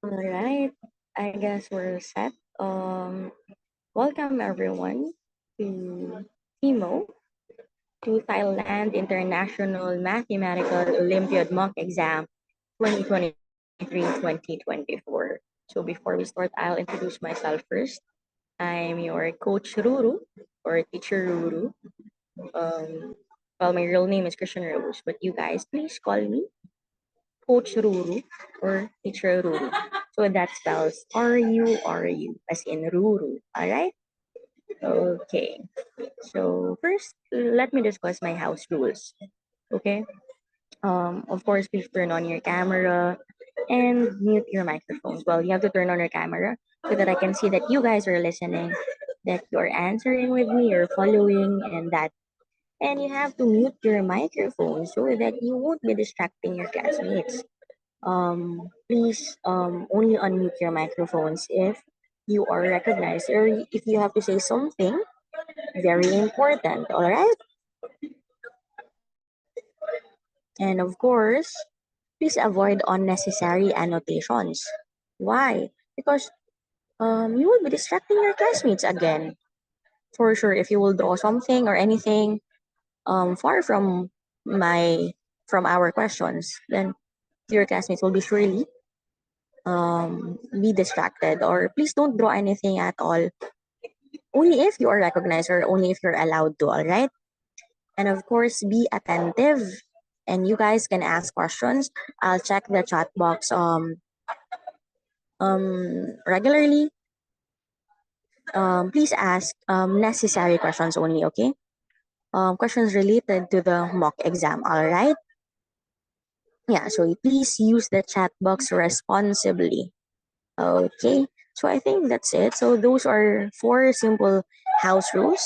All right, I guess we're set. Welcome everyone to TIMO, to Thailand International Mathematical Olympiad Mock Exam 2023-2024. So before we start, I'll introduce myself first. I'm your coach Ruru, or teacher Ruru. Um, well, my real name is Christian Rose, but you guys please call me Coach Ruru or Teacher Ruru. So that spells R-U-R-U, as in Ruru. Alright? Okay. So first, let me discuss my house rules. Okay? Of course, please turn on your camera and mute your microphones. Well, you have to turn on your camera so that I can see that you guys are listening, that you're answering with me, you're following, and that. And you have to mute your microphone so that you won't be distracting your classmates. Please only unmute your microphones if you are recognized or if you have to say something very important. All right. And of course, please avoid unnecessary annotations. Why? Because you will be distracting your classmates again. For sure, if you will draw something or anything far my from our questions, then your classmates will be surely be distracted. Or please don't draw anything at all, only if you are recognized or only if you're allowed to. All right. And of course, be attentive, and you guys can ask questions. I'll check the chat box regularly. Please ask necessary questions only. Okay. Questions related to the mock exam. All right. Yeah, so please use the chat box responsibly. Okay, so I think that's it. So those are four simple house rules.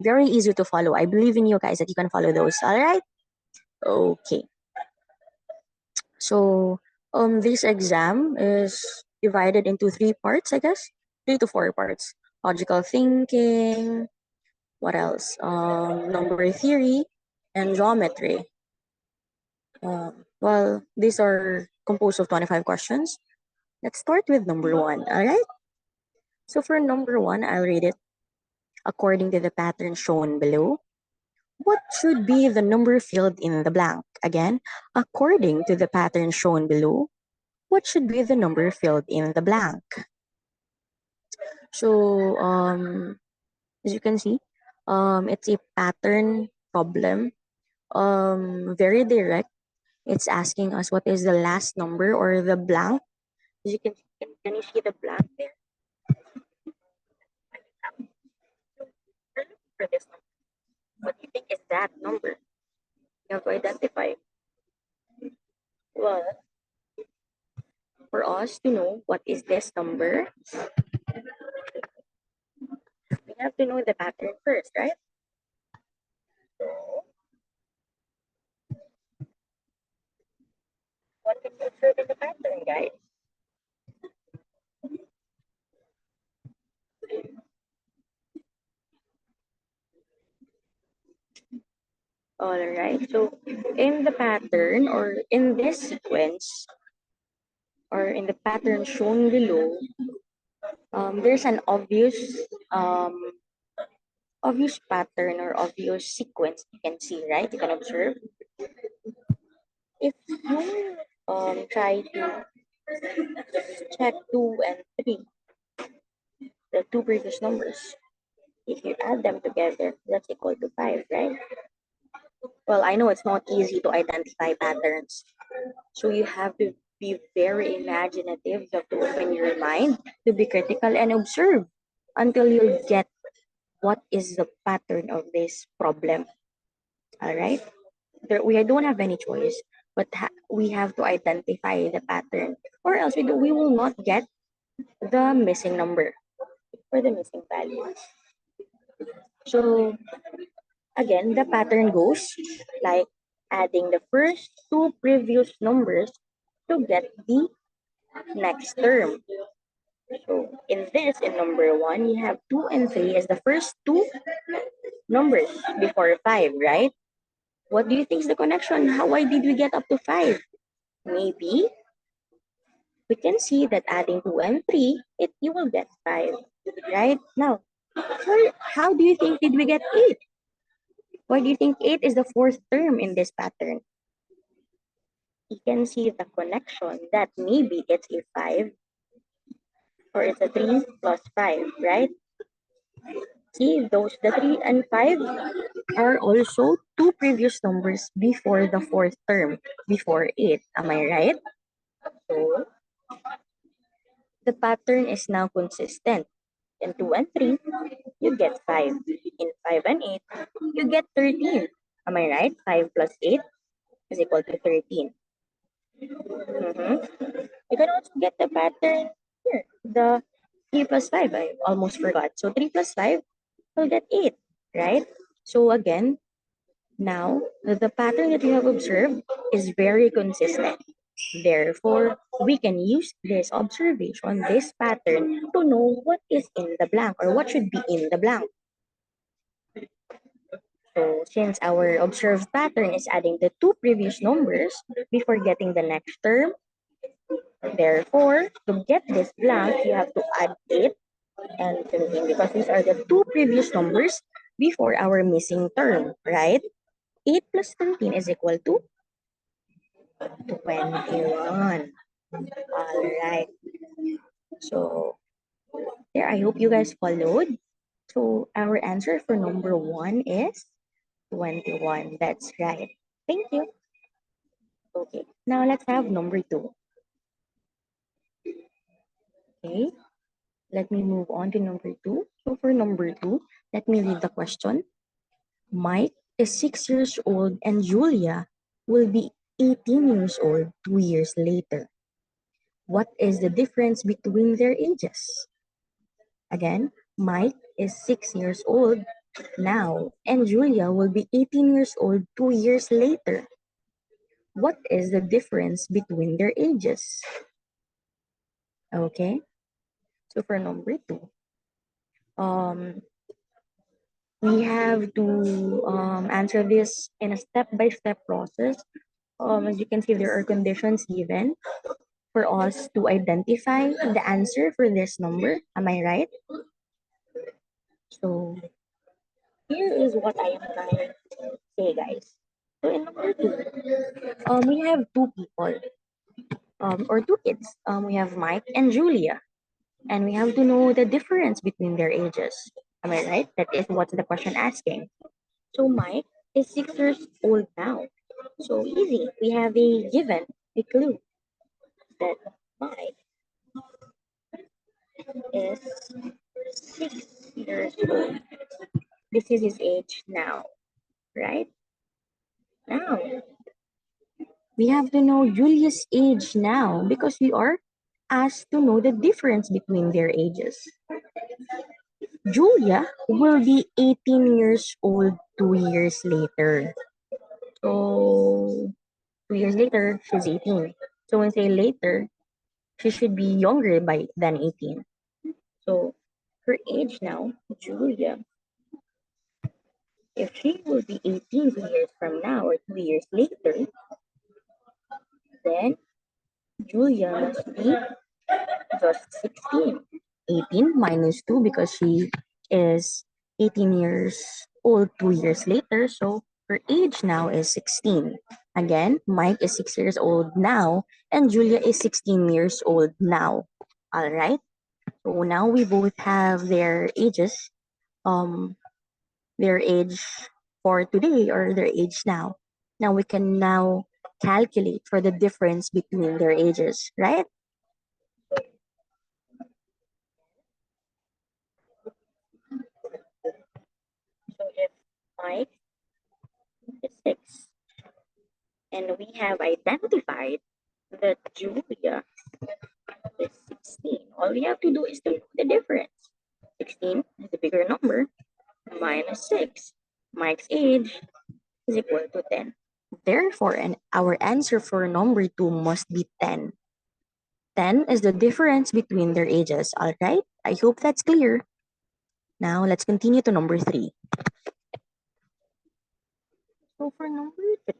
Very easy to follow. I believe in you guys that you can follow those. All right. Okay. So this exam is divided into three parts, I guess, 3 to 4 parts. Logical thinking. What else? Number theory and geometry. Well, these are composed of 25 questions. Let's start with number one. All right. So for number one, I'll read it according to the pattern shown below. What should be the number filled in the blank? Again, according to the pattern shown below, what should be the number filled in the blank? So, as you can see, it's a pattern problem. Very direct. It's asking us what is the last number or the blank. As you can you see the blank there? We're looking for this number. What do you think is that number? You have to identify. Well, for us to know what is this number, we have to know the pattern first, right? So, what can you observe in the pattern, guys? All right. So, in the pattern or in this sequence or in the pattern shown below, there's an um, obvious pattern or obvious sequence you can see, right? You can observe. If you try to check 2 and 3, the two previous numbers, if you add them together, that's equal to 5, right? Well, I know it's not easy to identify patterns. So you have to be very imaginative. You have to open your mind to be critical and observe until you get what is the pattern of this problem. All right? We don't have any choice, but we have to identify the pattern, or else we will not get the missing number or the missing value. So again, the pattern goes like adding the first two previous numbers to get the next term. So in number one, you have 2 and 3 as the first two numbers before 5, right? What do you think is the connection? Why did we get up to 5? Maybe we can see that adding 2 and 3, you will get 5, right? Now, how do you think did we get 8? Why do you think 8 is the fourth term in this pattern? You can see the connection that maybe it's a 5 or it's a 3 plus 5, right? See, the 3 and 5 are also two previous numbers before the fourth term, before 8. Am I right? So, the pattern is now consistent. In 2 and 3, you get 5. In 5 and 8, you get 13. Am I right? 5 plus 8 is equal to 13. Mhm. You can also get the pattern here. The 3 plus 5, I almost forgot. So 3 plus 5 will get 8, right? So again, now the pattern that you have observed is very consistent. Therefore, we can use this observation, this pattern, to know what is in the blank or what should be in the blank. So since our observed pattern is adding the two previous numbers before getting the next term, therefore, to get this blank, you have to add 8 and 13 because these are the two previous numbers before our missing term, right? 8 plus 13 is equal to 21. All right. So there, I hope you guys followed. So our answer for number 1 is 21. That's right. Thank you. Okay. Now let's have number 2. Okay. Let me move on to number 2. So for number 2, let me read the question. Mike is 6 years old and Julia will be 18 years old 2 years later. What is the difference between their ages? Again, Mike is 6 years old now and Julia will be 18 years old 2 years later. What is the difference between their ages? Okay, so for number 2, um, we have to answer this in a step-by-step process. As you can see, there are conditions given for us to identify the answer for this number. Am I right? So here is what I am trying to say, guys. So in number 2, we have two people, or two kids. We have Mike and Julia, and we have to know the difference between their ages. Am I right? That is what the question asking. So Mike is 6 years old now. So easy. We have a given, a clue that Mike is 6 years old. This is his age now, right? Now, we have to know Julia's age now because we are asked to know the difference between their ages. Julia will be 18 years old 2 years later. So, 2 years later, she's 18. So, when say later, she should be younger than 18. So, her age now, Julia, if she will be 18 2 years from now or 2 years later, then Julia must be just 16. 18 minus 2 because she is 18 years old 2 years later. So her age now is 16. Again, Mike is 6 years old now and Julia is 16 years old now. All right. So now we both have their ages, um, their age for today or their age now. Now we can now calculate for the difference between their ages, right? So if Mike is 6 and we have identified that Julia is 16, all we have to do is to know the difference. 16 is the bigger number minus 6. Mike's age is equal to 10. Therefore, our answer for number 2 must be 10. 10 is the difference between their ages. All right? I hope that's clear. Now, let's continue to number 3. So, for number 3,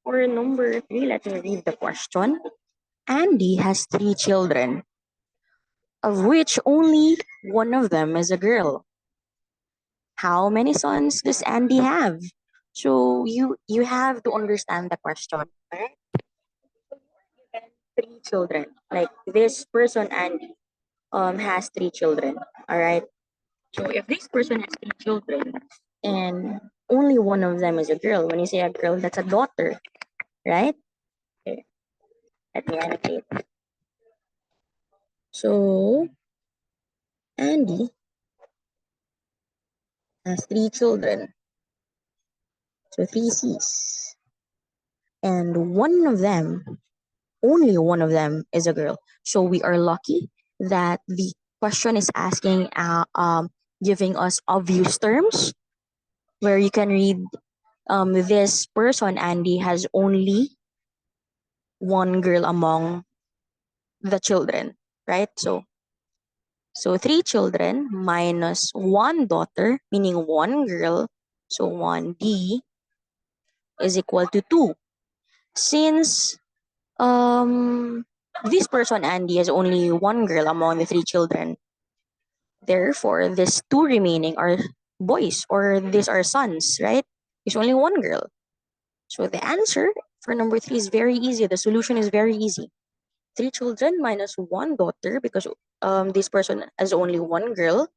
For number 3, let me read the question. Andy has 3 children, of which only one of them is a girl. How many sons does Andy have? So you have to understand the question. Alright? 3 children. Like this person Andy has 3 children. Alright. So if this person has 3 children and only one of them is a girl, when you say a girl, that's a daughter, right? Okay. Let me annotate. So Andy has 3 children. So 3 C's. And one of them, only one of them is a girl. So we are lucky that the question is asking, giving us obvious terms where you can read this person, Andy, has only one girl among the children, right? So 3 children minus one daughter, meaning one girl, so 1D is equal to 2. Since this person, Andy, has only one girl among the 3 children, therefore, these 2 remaining are boys, or these are sons, right? There's only one girl. So the answer for number 3 is very easy. The solution is very easy. 3 children minus one daughter, because this person has only one girl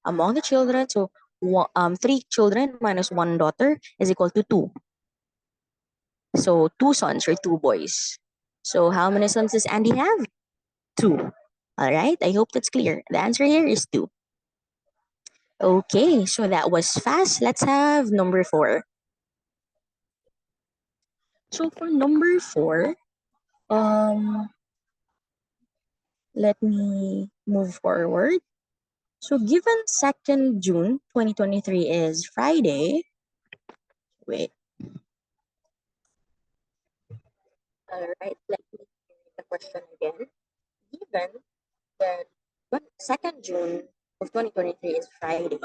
among the children. So 3 children minus one daughter is equal to 2. So 2 sons or 2 boys. So how many sons does Andy have? 2. All right, I hope that's clear. The answer here is 2. Okay, so that was fast. Let's have number 4. So for number 4, um, let me move forward. So given 2nd June 2023 is Friday, wait. All right, let me read the question again. Given that 2nd June of 2023 is Friday,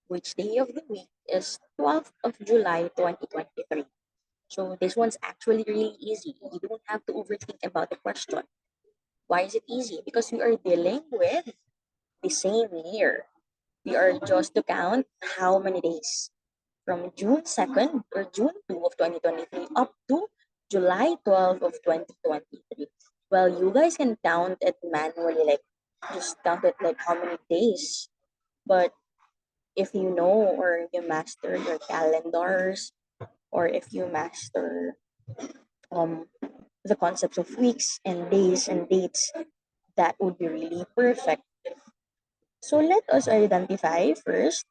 which day of the week is 12th of July 2023? So this one's actually really easy. You don't have to overthink about the question. Why is it easy? Because we are dealing with the same year. We are just to count how many days from June 2nd or June 2 of 2023 up to July 12 of 2023. Well, you guys can count it manually, like just count it like how many days. But if you know or you master your calendars, or if you master um the concepts of weeks and days and dates, that would be really perfect. So let us identify first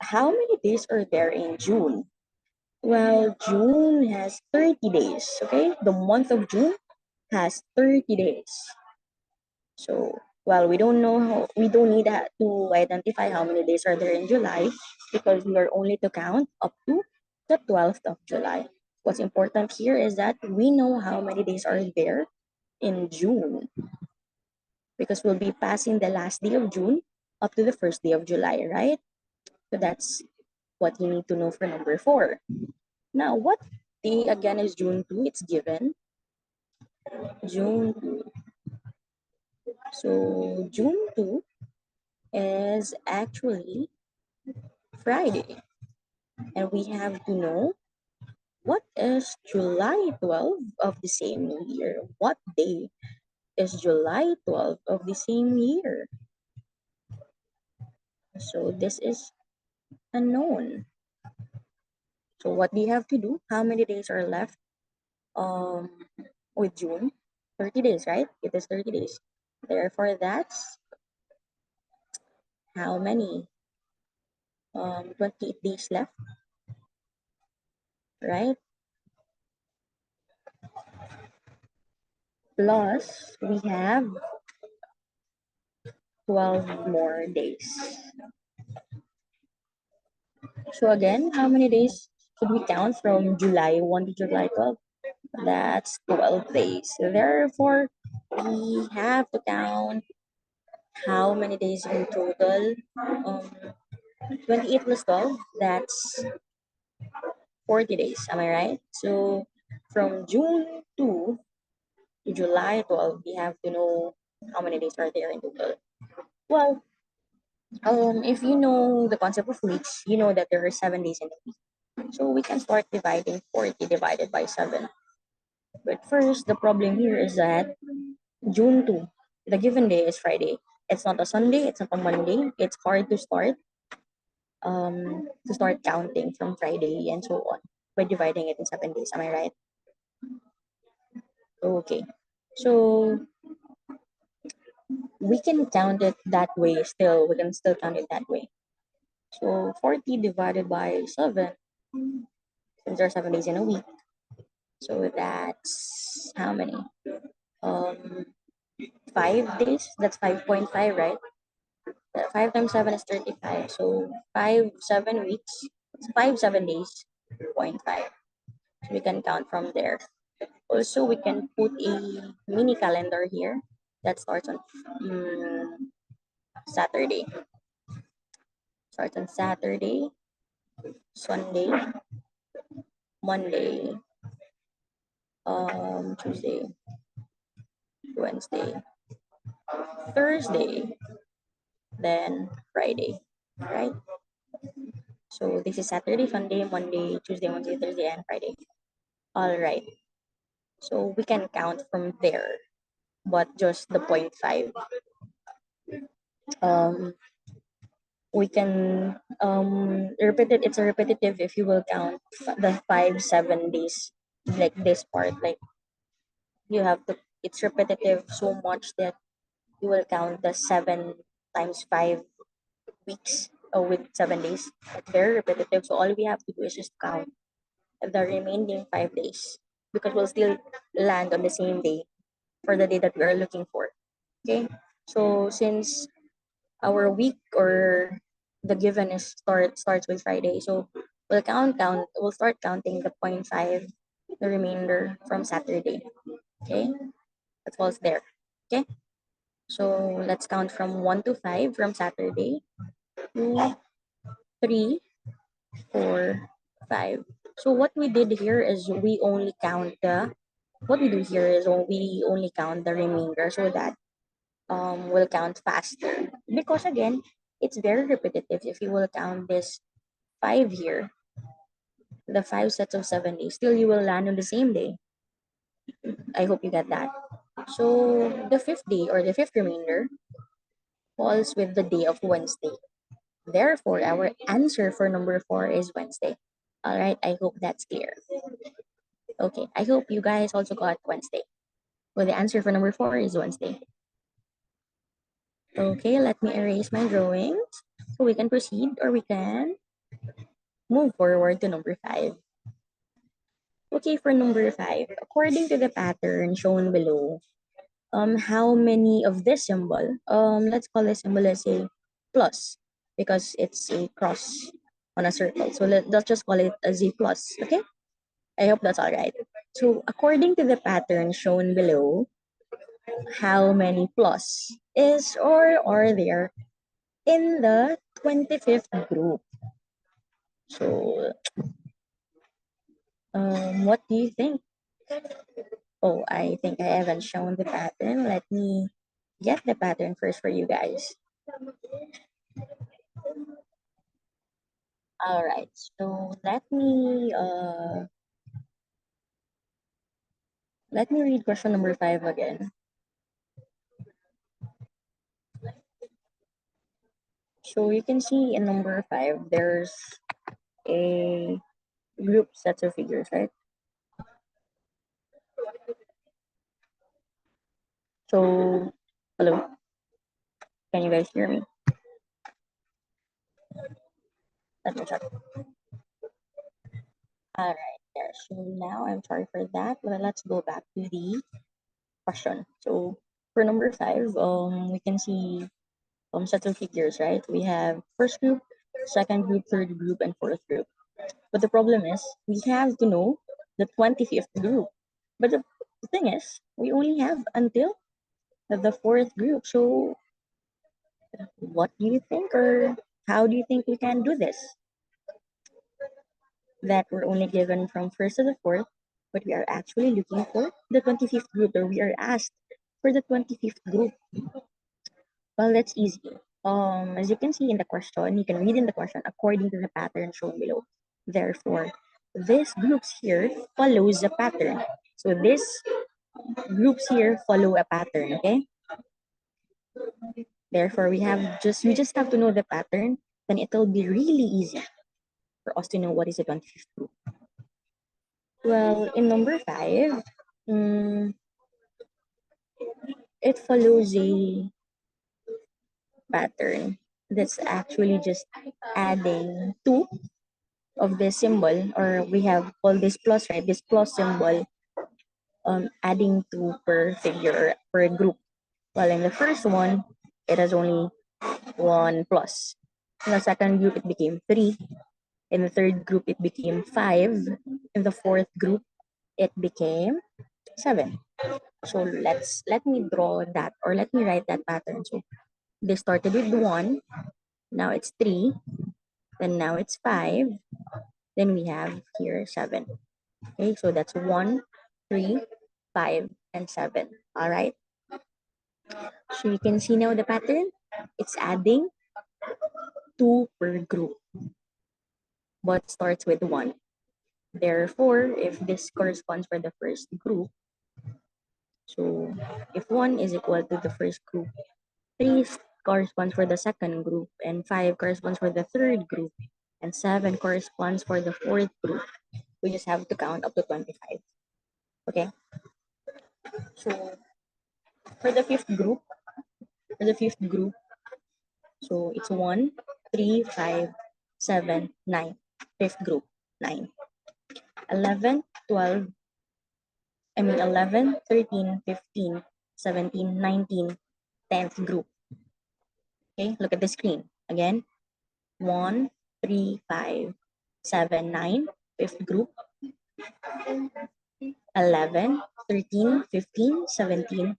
how many days are there in June. Well, June has 30 days, okay? The month of June has 30 days. So, well, we don't know how, we don't need to identify how many days are there in July, because we are only to count up to the 12th of July. What's important here is that we know how many days are there in June, because we'll be passing the last day of June up to the first day of July, right? So that's what you need to know for number 4. Now, what day again is June 2? It's given June 2. So June 2 is actually Friday. And we have to know what is July 12 of the same year. What day is July 12 of the same year? So this is unknown. So what do you have to do? How many days are left um, with June? 30 days, right? It is 30 days. Therefore, that's how many? 28 days left, right? Plus, we have 12 more days. So again, how many days should we count from July 1 to July 12? That's 12 days. Therefore, we have to count how many days in total. 28 plus 12, that's 40 days. Am I right? So from June 2 to July 12, we have to know how many days are there in total. Well, if you know the concept of weeks, you know that there are 7 days in a week. So we can start dividing 40 divided by 7. But first, the problem here is that June 2, the given day is Friday. It's not a Sunday, it's not a Monday. It's hard to start counting from Friday and so on by dividing it in 7 days. Am I right? Okay. So we can count it that way still. We can still count it that way. So 40 divided by 7, since there are 7 days in a week. So that's how many? Um, 5 days. That's 5.5, right? 5 times 7 is 35. So 5 7 weeks. 5 7 days. 0.5. So we can count from there. Also, we can put a mini calendar here that starts on Saturday. Starts on Saturday, Sunday, Monday, Tuesday, Wednesday, Thursday, then Friday, right? So this is Saturday, Sunday, Monday, Tuesday, Wednesday, Thursday, and Friday. All right. So we can count from there, but just the 0.5. Um, we can repeat it. It's a repetitive if you will count the 5 7 days, like this part. Like you have to. It's repetitive so much that you will count the 7 times 5 weeks with 7 days. It's very repetitive. So all we have to do is just count the remaining 5 days because we'll still land on the same day for the day that we are looking for. Okay. So since our week or the given is starts with Friday, so we'll start counting the 0.5, the remainder from Saturday. Okay. That's what's there. Okay. So let's count from 1 to 5 from Saturday. 2, 3, 4, 5. So what we did here is we only count the what we do here is we only count the remainder so that will count faster. Because again, it's very repetitive. If you will count this 5 here, the 5 sets of 7 days, still you will land on the same day. I hope you get that. So the fifth day or the fifth remainder falls with the day of Wednesday. Therefore, our answer for number 4 is Wednesday. All right, I hope that's clear. Okay, I hope you guys also got Wednesday. Well, the answer for number 4 is Wednesday. Okay, let me erase my drawings so we can proceed or we can move forward to number 5. Okay, for number 5, according to the pattern shown below, how many of this symbol, let's call this symbol as a plus because it's a cross on a circle. So let's just call it a Z plus, okay? I hope that's all right. So according to the pattern shown below, how many plus is or are there in the 25th group? So what do you think? Oh, I think I haven't shown the pattern. Let me get the pattern first for you guys. All right, so let me read question number 5 again. So you can see in number 5, there's a group set of figures, right? So, hello, can you guys hear me? Let me check. All right, there. So now I'm sorry for that, but let's go back to the question. So for number 5, we can see sets of figures, right? We have first group, second group, third group, and fourth group. But the problem is we have to know the 25th group. But the thing is, we only have until the fourth group. So what do you think, or how do you think we can do this? That we're only given from first to the fourth. but we are actually looking for the 25th group, or we are asked for the 25th group. Well, that's easy. As you can see in the question, you can read in the question according to the pattern shown below. Therefore, these groups here follows a pattern. So these groups here follow a pattern, okay? Therefore, we just have to know the pattern, then it'll be really easy for us to know what is the 25th group. Well, in number 5, it follows a pattern that's actually just adding 2 of this symbol, or we have all this plus, right? This plus symbol, adding 2 per figure or per group. Well, in the first one, it has only 1 plus. In the second group, it became 3. In the third group, it became 5. In the fourth group, it became 7. So let me draw that, or let me write that pattern. So they started with 1, now it's 3, then now it's 5, then we have here 7. Okay, so that's 1, 3, 5, and 7. All right. So you can see now the pattern. It's adding 2 per group, but starts with 1. Therefore, if this corresponds for the first group, so if 1 is equal to the first group, 3 corresponds for the second group, and 5 corresponds for the third group, and 7 corresponds for the fourth group. We just have to count up to 25. Okay? So for the fifth group, so it's 1, 3, 5, 7, 9. Fifth group, 9. 11, 12, 11, 13, 15, 17, 19, 10th group. Okay, look at the screen. Again, 1, 3, 5, 7, 9, fifth group. 11, 13, 15, 17,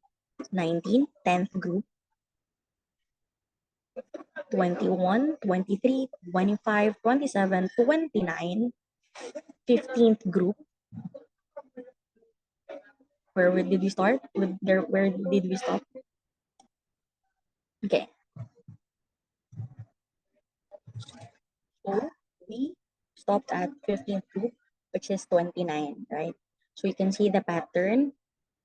19, 10th group. 21, 23, 25, 27, 29, 15th group. Where did we start? Where did we stop? Okay. So we stopped at 15th group, which is 29, right? So you can see the pattern.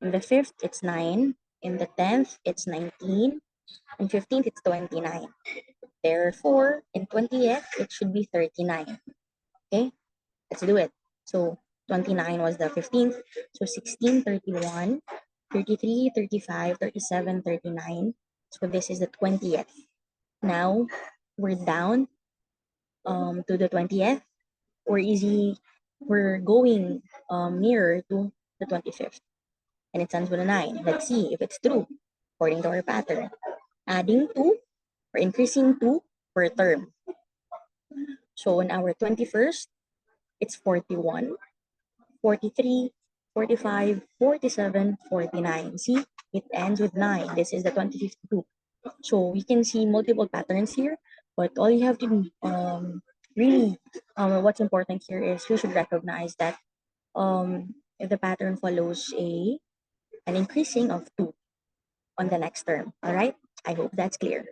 In the 5th, it's 9. In the 10th, it's 19. In 15th, it's 29. Therefore, in 20th, it should be 39. Okay, let's do it. So 29 was the 15th. So 16, 31, 33, 35, 37, 39. So this is the 20th. Now we're down to the 20th. We're going nearer to the 25th. And it ends with a 9. Let's see if it's true according to our pattern. Adding 2 or increasing 2 per term. So on our 21st, it's 41, 43, 45, 47, 49. See, it ends with 9. This is the 25th group. So we can see multiple patterns here, but all you have to do, what's important here is you should recognize that if the pattern follows an increasing of 2 on the next term. All right, I hope that's clear.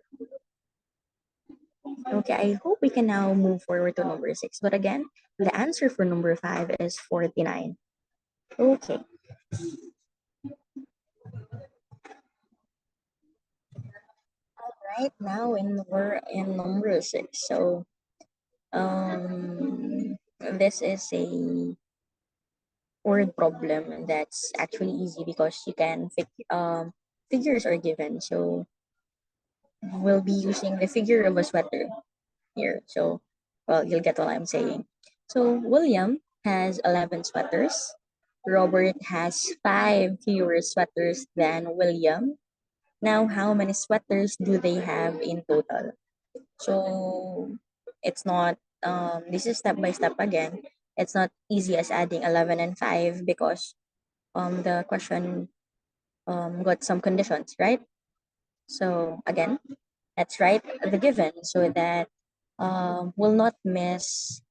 Okay, I hope we can now move forward to number 6. But again, the answer for number 5 is 49. Okay. All right, now we're in number 6. So this is a word problem that's actually easy because you can figures are given. So we'll be using the figure of a sweater here. So, well, you'll get what I'm saying. So, William has 11 sweaters. Robert has 5 fewer sweaters than William. Now, how many sweaters do they have in total? So, it's not, this is step by step again. It's not easy as adding 11 and 5 because the question got some conditions, right? So, again, let's write the given so that we'll not miss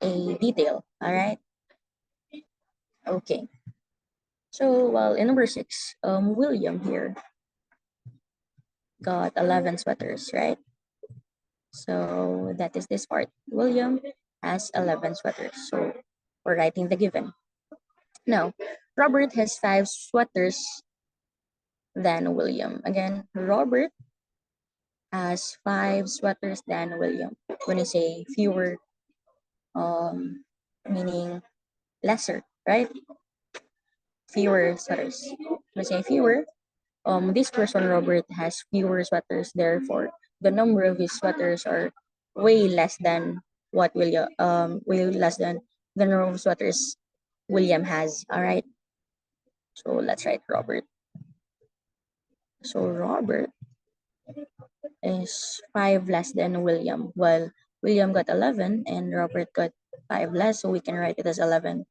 a detail. All right. Okay. So, well, in number 6, William here got 11 sweaters, right? So that is this part. William has 11 sweaters. So we're writing the given. Now, Robert has 5 sweaters than William. Again, Robert has 5 sweaters than William. When you say fewer, meaning lesser, right? Fewer sweaters. When you say fewer, this person Robert has fewer sweaters. Therefore, the number of his sweaters are way less than what William way less than the number of sweaters William has. All right. So let's write Robert. So Robert is 5 less than William. Well, William got 11 and Robert got 5 less, so we can write it as 11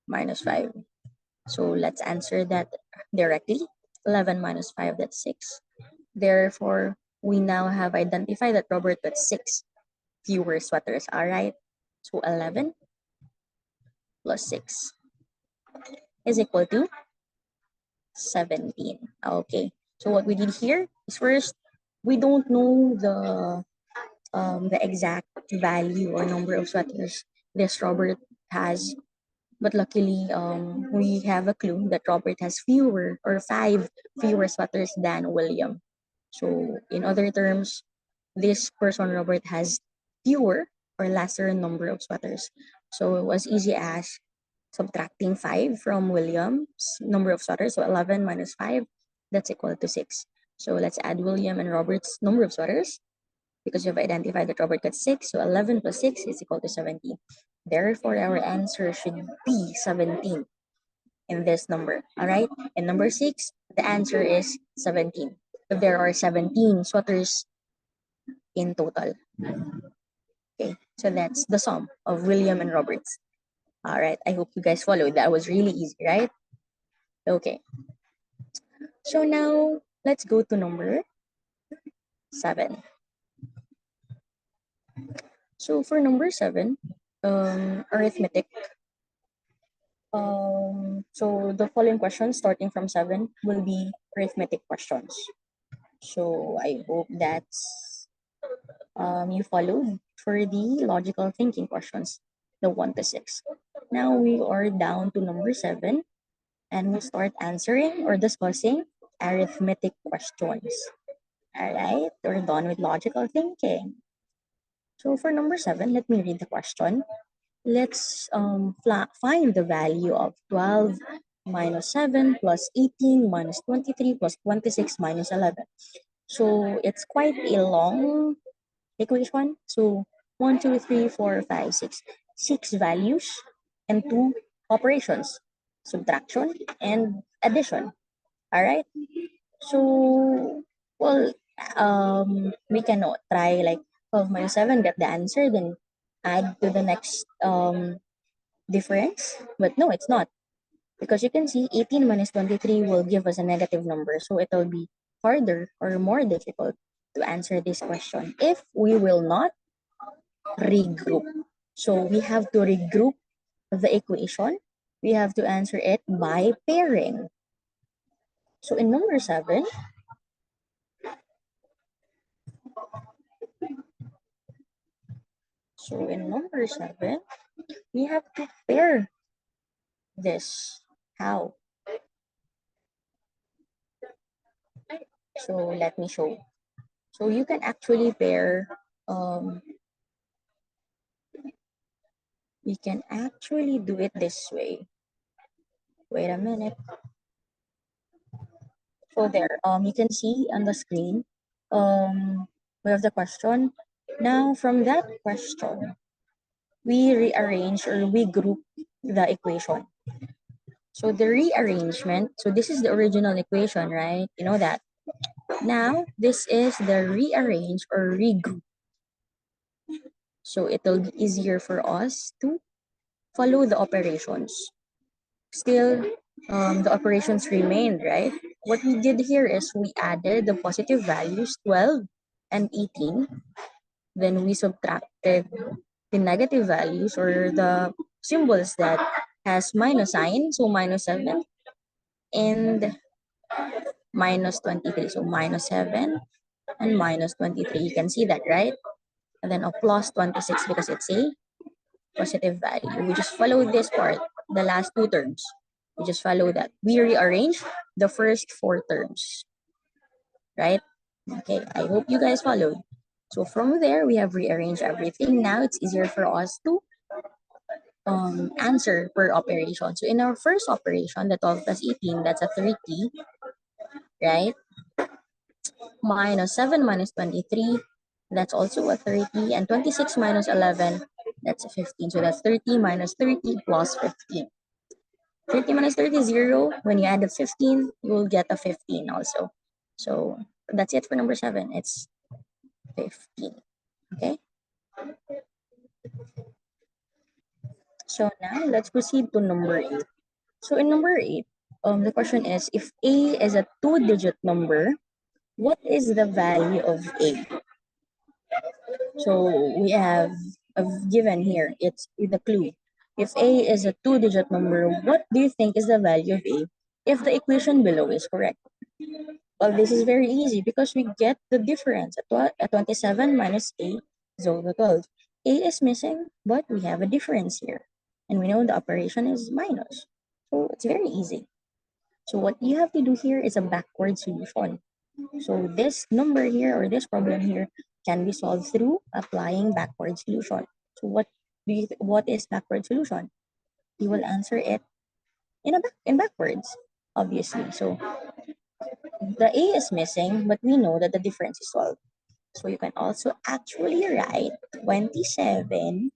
minus 5. So let's answer that directly. 11 minus 5, that's 6. Therefore, we now have identified that Robert got 6 fewer sweaters. All right. So 11 plus 6 is equal to 17. Okay. So what we did here is first, we don't know the exact value or number of sweaters this Robert has, but luckily we have a clue that Robert has fewer or 5 fewer sweaters than William. So in other terms, this person Robert has fewer or lesser number of sweaters. So it was easy as subtracting 5 from William's number of sweaters. So 11 minus 5, that's equal to 6. So let's add William and Robert's number of sweaters because we've identified that Robert got 6. So 11 plus 6 is equal to 17. Therefore, our answer should be 17 in this number. All right. And number 6, the answer is 17. There are 17 sweaters in total. Okay, so that's the sum of William and Roberts. All right, I hope you guys followed. That was really easy, right? Okay, so now let's go to number 7. So for number 7, arithmetic. So the following questions starting from 7 will be arithmetic questions. So I hope that's you followed for the logical thinking questions, the 1 to 6. Now we are down to number 7 and we'll start answering or discussing arithmetic questions. All right, we're done with logical thinking. So for number 7, let me read the question. Let's find the value of 12 minus 7 plus 18 minus 23 plus 26 minus 11. So it's quite a long equation. So 1, 2, 3, 4, 5, 6. 6 values and 2 operations, subtraction and addition. All right. So, well, we can try like 12 minus 7, get the answer, then add to the next difference. But no, it's not. Because you can see 18 minus 23 will give us a negative number. So it will be harder or more difficult to answer this question if we will not regroup. So we have to regroup the equation. We have to answer it by pairing. So in number 7, we have to pair this. How? So let me show. So you can actually pair, we can actually do it this way. Wait a minute. So there, you can see on the screen, we have the question. Now from that question, we rearrange or we group the equation. So the rearrangement, so this is the original equation, right? You know that. Now, this is the rearrange or regroup. So it'll be easier for us to follow the operations. Still, the operations remained, right? What we did here is we added the positive values 12 and 18. Then we subtracted the negative values or the symbols that has minus sign, so minus 7, and minus 23, so minus 7 and minus 23. You can see that, right? And then a plus 26 because it's a positive value. We just follow this part, the last two terms. We just follow that. We rearrange the first four terms, right? Okay, I hope you guys followed. So from there, we have rearranged everything. Now it's easier for us to answer per operation. So in our first operation, the 12 plus 18, that's a 30, right? Minus 7 minus 23, that's also a 30. And 26 minus 11, that's a 15. So that's 30 minus 30 plus 15. 30 minus 30 is 0. When you add a 15, you will get a 15 also. So that's it for number 7. It's 15. Okay? So now let's proceed to number 8. So in number 8, the question is, if A is a two-digit number, what is the value of A? So we have given here, it's the clue. If A is a two-digit number, what do you think is the value of A if the equation below is correct? Well, this is very easy because we get the difference. At 27 minus A is over 12. A is missing, but we have a difference here. And we know the operation is minus. So it's very easy. So what you have to do here is a backward solution. So this number here or this problem here can be solved through applying backward solution. So what is backward solution? You will answer it in backwards, obviously. So the A is missing, but we know that the difference is 12. So you can also actually write 27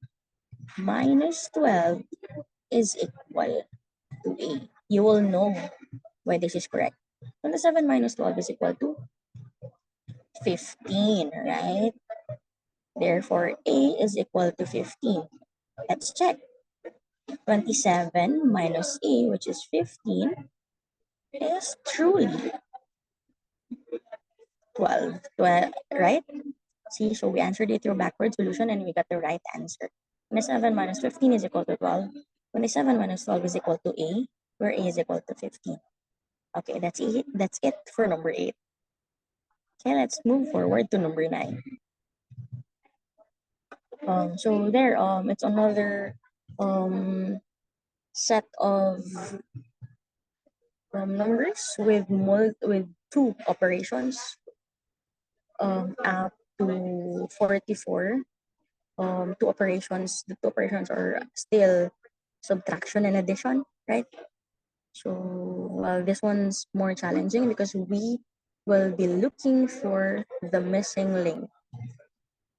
minus 12 is equal to A. You will know why this is correct. 27 minus 12 is equal to 15, right? Therefore, A is equal to 15. Let's check. 27 minus A, which is 15, is truly 12, right? See, so we answered it through backward solution and we got the right answer. 27 minus 15 is equal to 12. 27 minus 12 is equal to A, where A is equal to 15. Okay, that's it. That's it for number 8. Okay, let's move forward to number 9. So there, it's another set of numbers with two operations up to 44. The two operations are still subtraction and addition, right? So well, this one's more challenging because we will be looking for the missing link.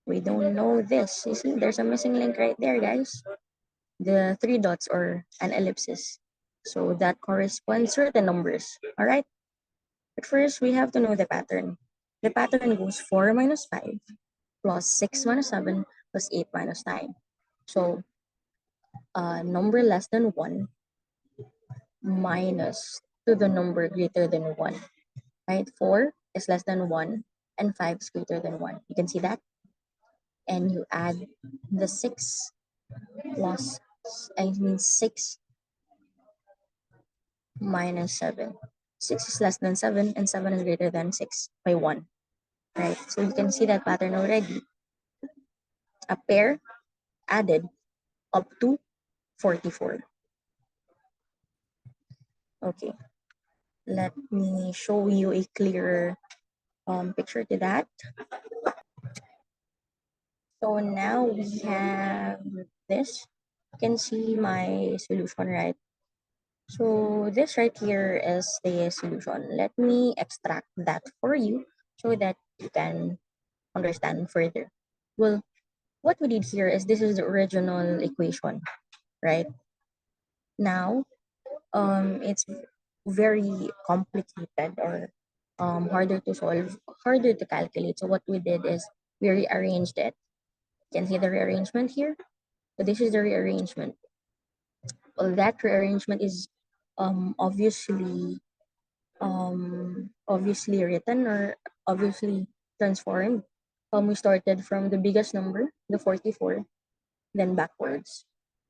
We don't know this. You see, there's a missing link right there, guys. The 3 dots or an ellipsis. So that corresponds to the numbers. All right. But first, we have to know the pattern. The pattern goes 4 minus 5 plus 6 minus 7 plus 8 minus 9. So number less than 1 minus to the number greater than 1. Right? 4 is less than 1 and 5 is greater than 1. You can see that? And you add the 6 plus, 6 minus 7. 6 is less than 7 and 7 is greater than 6 by 1. Right? So you can see that pattern already. A pair added up to 44. Okay. Let me show you a clearer picture to that. So now we have this. You can see my solution, right? So this right here is the solution. Let me extract that for you so that you can understand further. Well, what we did here is this is the original equation, right? Now, it's very complicated or harder to solve, harder to calculate. So what we did is we rearranged it. You can see the rearrangement here. So this is the rearrangement. Well, that rearrangement is obviously obviously written or obviously transformed. We started from the biggest number, the 44, then backwards,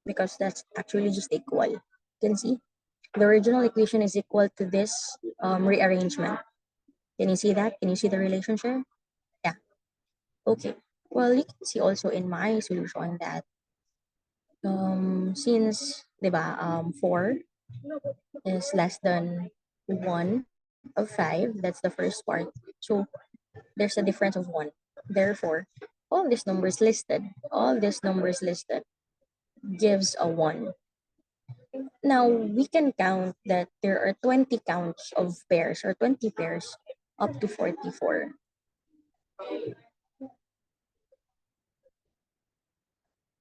because that's actually just equal. You can see the original equation is equal to this rearrangement. Can you see that? Can you see the relationship? Yeah. Okay. Well, you can see also in my solution that since, di ba, 4 is less than 1 of 5, that's the first part. So there's a difference of 1. Therefore, all these numbers listed gives a 1. Now, we can count that there are 20 counts of pairs or 20 pairs up to 44.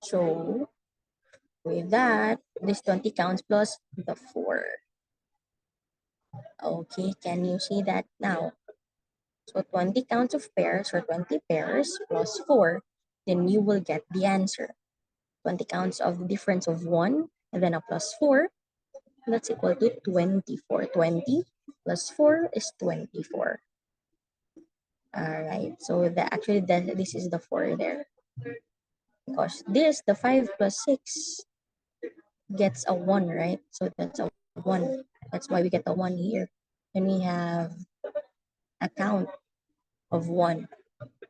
So, with that, this 20 counts plus the 4. Okay, can you see that now? So 20 counts of pairs or 20 pairs plus 4, then you will get the answer. 20 counts of the difference of 1 and then a plus 4, that's equal to 24. 20 plus 4 is 24. Alright, so this is the 4 there. Because the 5 plus 6 gets a 1, right? So that's a 1. That's why we get a 1 here. And we have a count of 1.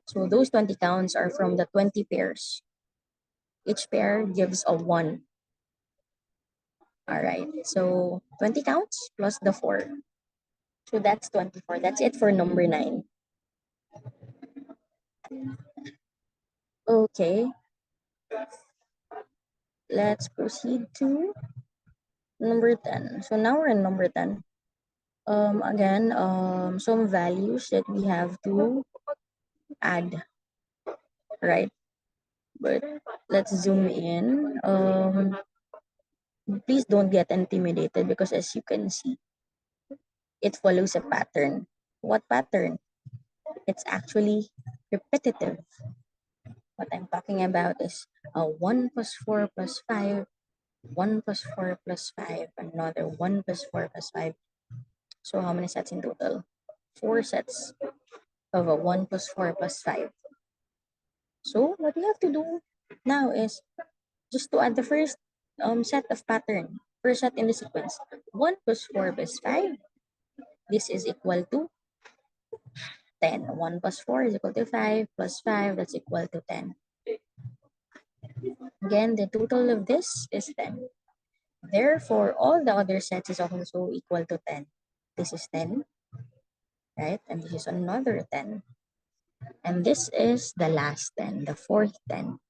So those 20 counts are from the 20 pairs. Each pair gives a 1. Alright, so 20 counts plus the 4. So that's 24. That's it for number 9. Okay. Let's proceed to number 10. So now we're in number 10. Again, some values that we have to add, right? But let's zoom in. Please don't get intimidated because as you can see, it follows a pattern. What pattern? It's actually repetitive. What I'm talking about is 1 plus 4 plus 5, 1 plus 4 plus 5, another 1 plus 4 plus 5. So how many sets in total? 4 sets of a 1 plus 4 plus 5. So what we have to do now is just to add the first set of pattern, first set in the sequence. 1 plus 4 plus 5, this is equal to 10. 1 plus 4 is equal to 5 plus 5, that's equal to 10. Again, the total of this is 10. Therefore, all the other sets is also equal to 10. This is 10, right? And this is another 10. And this is the last 10, the fourth 10.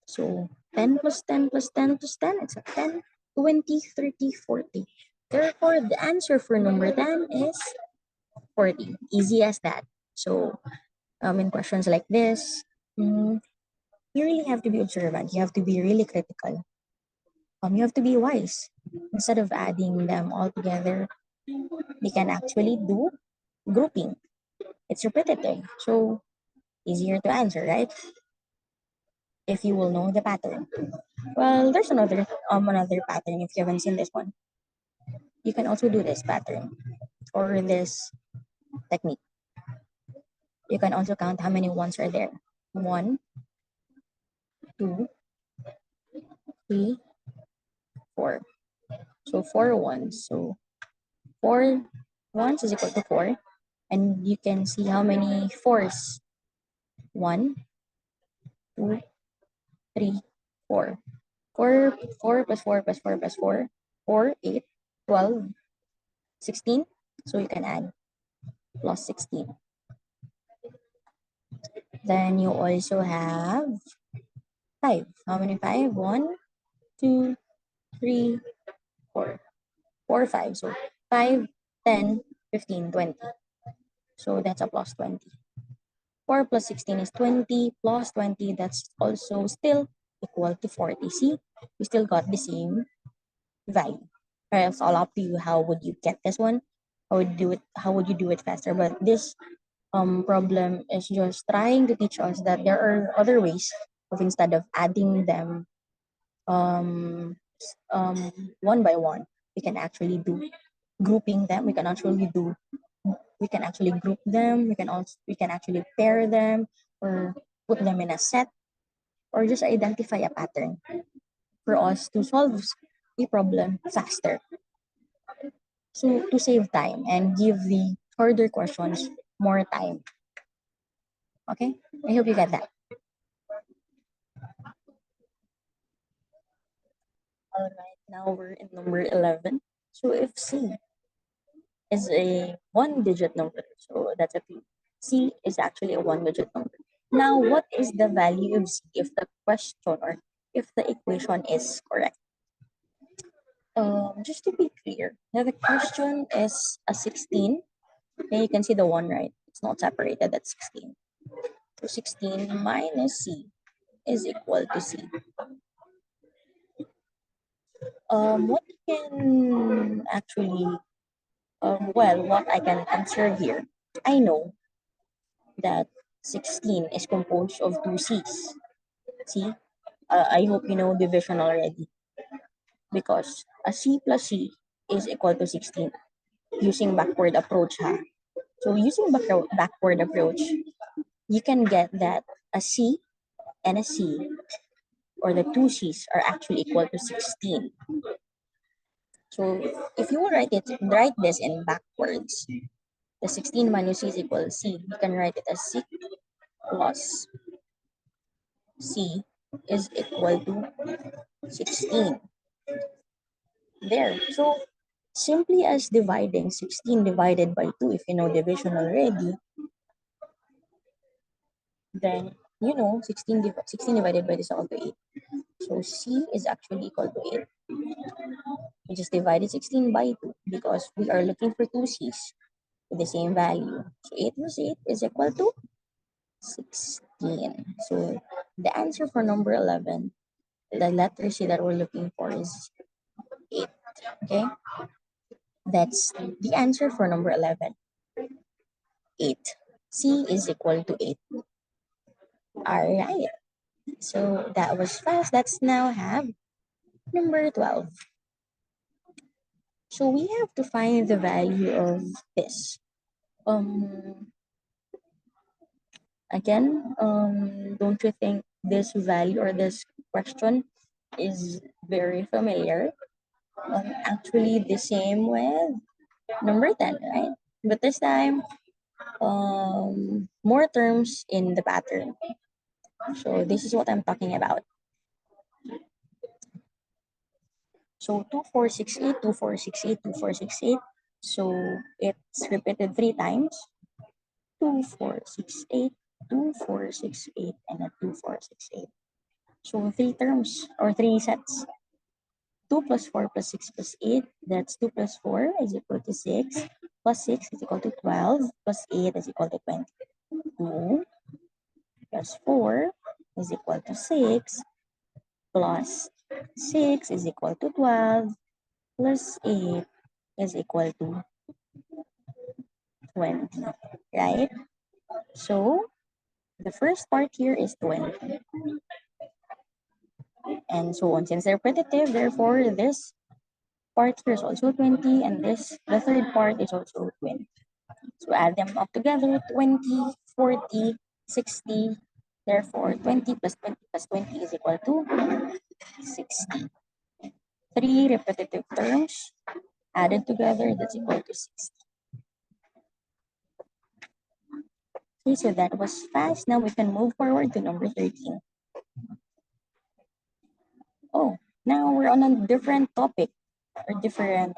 So 10 plus 10 plus 10 plus 10, it's a 10, 20, 30, 40. Therefore, the answer for number 10 is 40. Easy as that. So in questions like this, you really have to be observant. You have to be really critical. You have to be wise. Instead of adding them all together, we can actually do grouping. It's repetitive, so easier to answer, right? If you will know the pattern. Well, there's another pattern if you haven't seen this one. You can also do this pattern or this technique. You can also count how many ones are there. 1, 2, 3, 4. So 4 ones. So 4 ones is equal to 4. And you can see how many fours. 1, 2, 3, 4. 4 plus 4 plus 4 plus 4. 4, 8, 12, 16. So you can add plus 16. Then you also have 5. How many 5? 1, 2, 3, 4. 4, 5. So 5, 10, 15, 20. So that's a plus 20. 4 plus 16 is 20 plus 20. That's also still equal to 40. See, we still got the same value. Right, it's all up to you. How would you get this one? How would you do it faster? But this problem is just trying to teach us that there are other ways of instead of adding them um, one by one, we can actually do grouping them. We can actually group them. We can actually pair them or put them in a set or just identify a pattern for us to solve the problem faster. So to save time and give the harder questions more time. Okay, I hope you get that. All right, now we're in number 11. So if C is a one-digit number, so that's a P. C is actually a one-digit number. Now, what is the value of C if the question or if the equation is correct? Just to be clear, now the question is a 16. And you can see the one, right? It's not separated, that's 16. So 16 minus C is equal to C. What can actually, well, what I can answer here, I know that 16 is composed of two C's. See, I hope you know division already because a C plus C is equal to 16 using backward approach. Ha? So using backward approach, you can get that a C and a C or the two C's are actually equal to 16. So if you will write this in backwards, the 16 minus C is equal to C. You can write it as C plus C is equal to 16. There. So simply as dividing 16 divided by 2, if you know division already, then you know 16 divided by this is equal to 8. So C is actually equal to 8. We just divided 16 by 2 because we are looking for two C's with the same value. So 8 plus 8 is equal to 16. So the answer for number 11, the letter C that we're looking for is 8. Okay? That's the answer for number 11. 8. C is equal to 8. All right. So that was fast. Let's now have number 12. So we have to find the value of this. Again, don't you think this value or this question is very familiar? Actually, the same with number 10, right? But this time, more terms in the pattern. So this is what I'm talking about. So 2468, 2468, 2468. So it's repeated 3 times. 2468, 2468, and a 2468. So 3 terms or 3 sets. 2 plus 4 plus 6 plus 8. That's 2 plus 4 is equal to 6. Plus 6 is equal to 12. Plus 8 is equal to 20. 2 plus 4 is equal to 6. Plus 6 is equal to 12. Plus 8 is equal to 20. Right? So the first part here is 20. And so on. Since they're repetitive, therefore this part here is also 20, and the third part is also 20. So add them up together, 20, 40, 60. Therefore, 20 plus 20 plus 20 is equal to 60. 3 repetitive terms added together, that's equal to 60. Okay, so that was fast. Now we can move forward to number 13. Oh, now we're on a different topic or different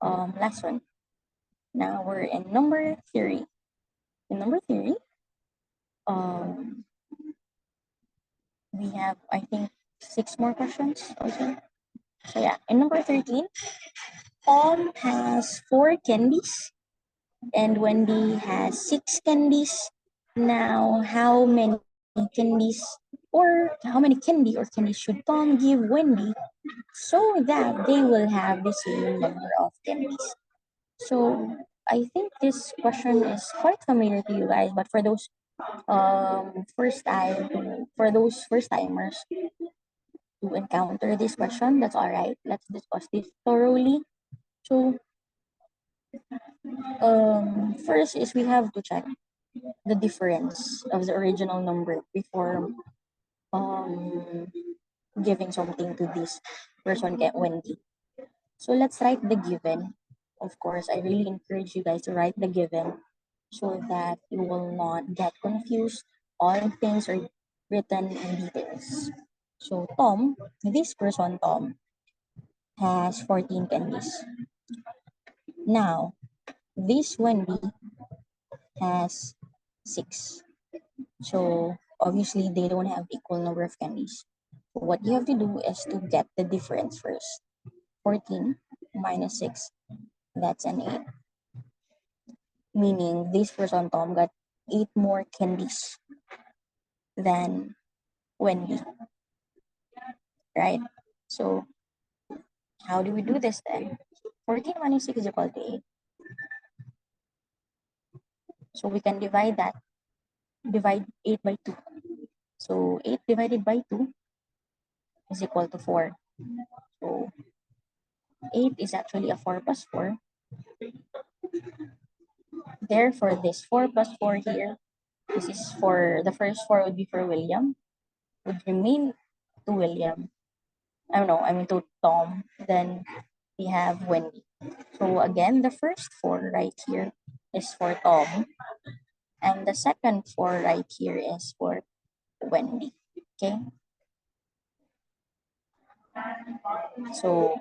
lesson. Now we're in number 3. In number 3, um, we have, I think, 6 more questions also. So yeah, in number 13, Tom has 4 candies and Wendy has 6 candies. Now, how many candies or how many candies should Tom give Wendy so that they will have the same number of candies? So I think this question is quite familiar to you guys, but for those first timers to encounter this question, that's all right. Let's discuss this thoroughly. So first is we have to check the difference of the original number before um giving something to this person, Wendy. So let's write the given. Of course, I really encourage you guys to write the given so that you will not get confused. All things are written in details. So Tom, this person Tom, has 14 candies. Now, this Wendy has 6. So obviously they don't have equal number of candies. So what you have to do is to get the difference first. 14 minus 6, that's an 8. Meaning this person Tom got 8 more candies than Wendy, right? So how do we do this then? 14 minus 6 is equal to 8. So we can divide 8 by 2. So 8 divided by 2 is equal to 4. So 8 is actually a 4 plus 4. Therefore, this 4 plus 4 here, this is for the first 4 would be for William, would remain to William. I mean to Tom. Then we have Wendy. So again, the first 4 right here is for Tom, and the second 4 right here is for Wendy. Okay. So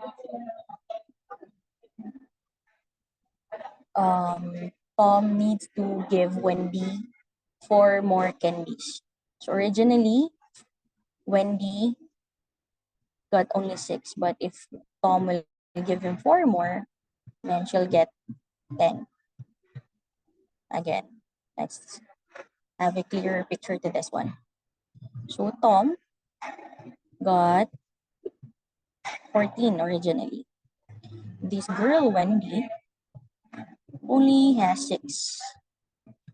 Tom needs to give Wendy 4 more candies. So originally, Wendy got only 6, but if Tom will give him 4 more, then she'll get 10. Again, let's have a clearer picture to this one. So Tom got 14 originally. This girl, Wendy, only has 6.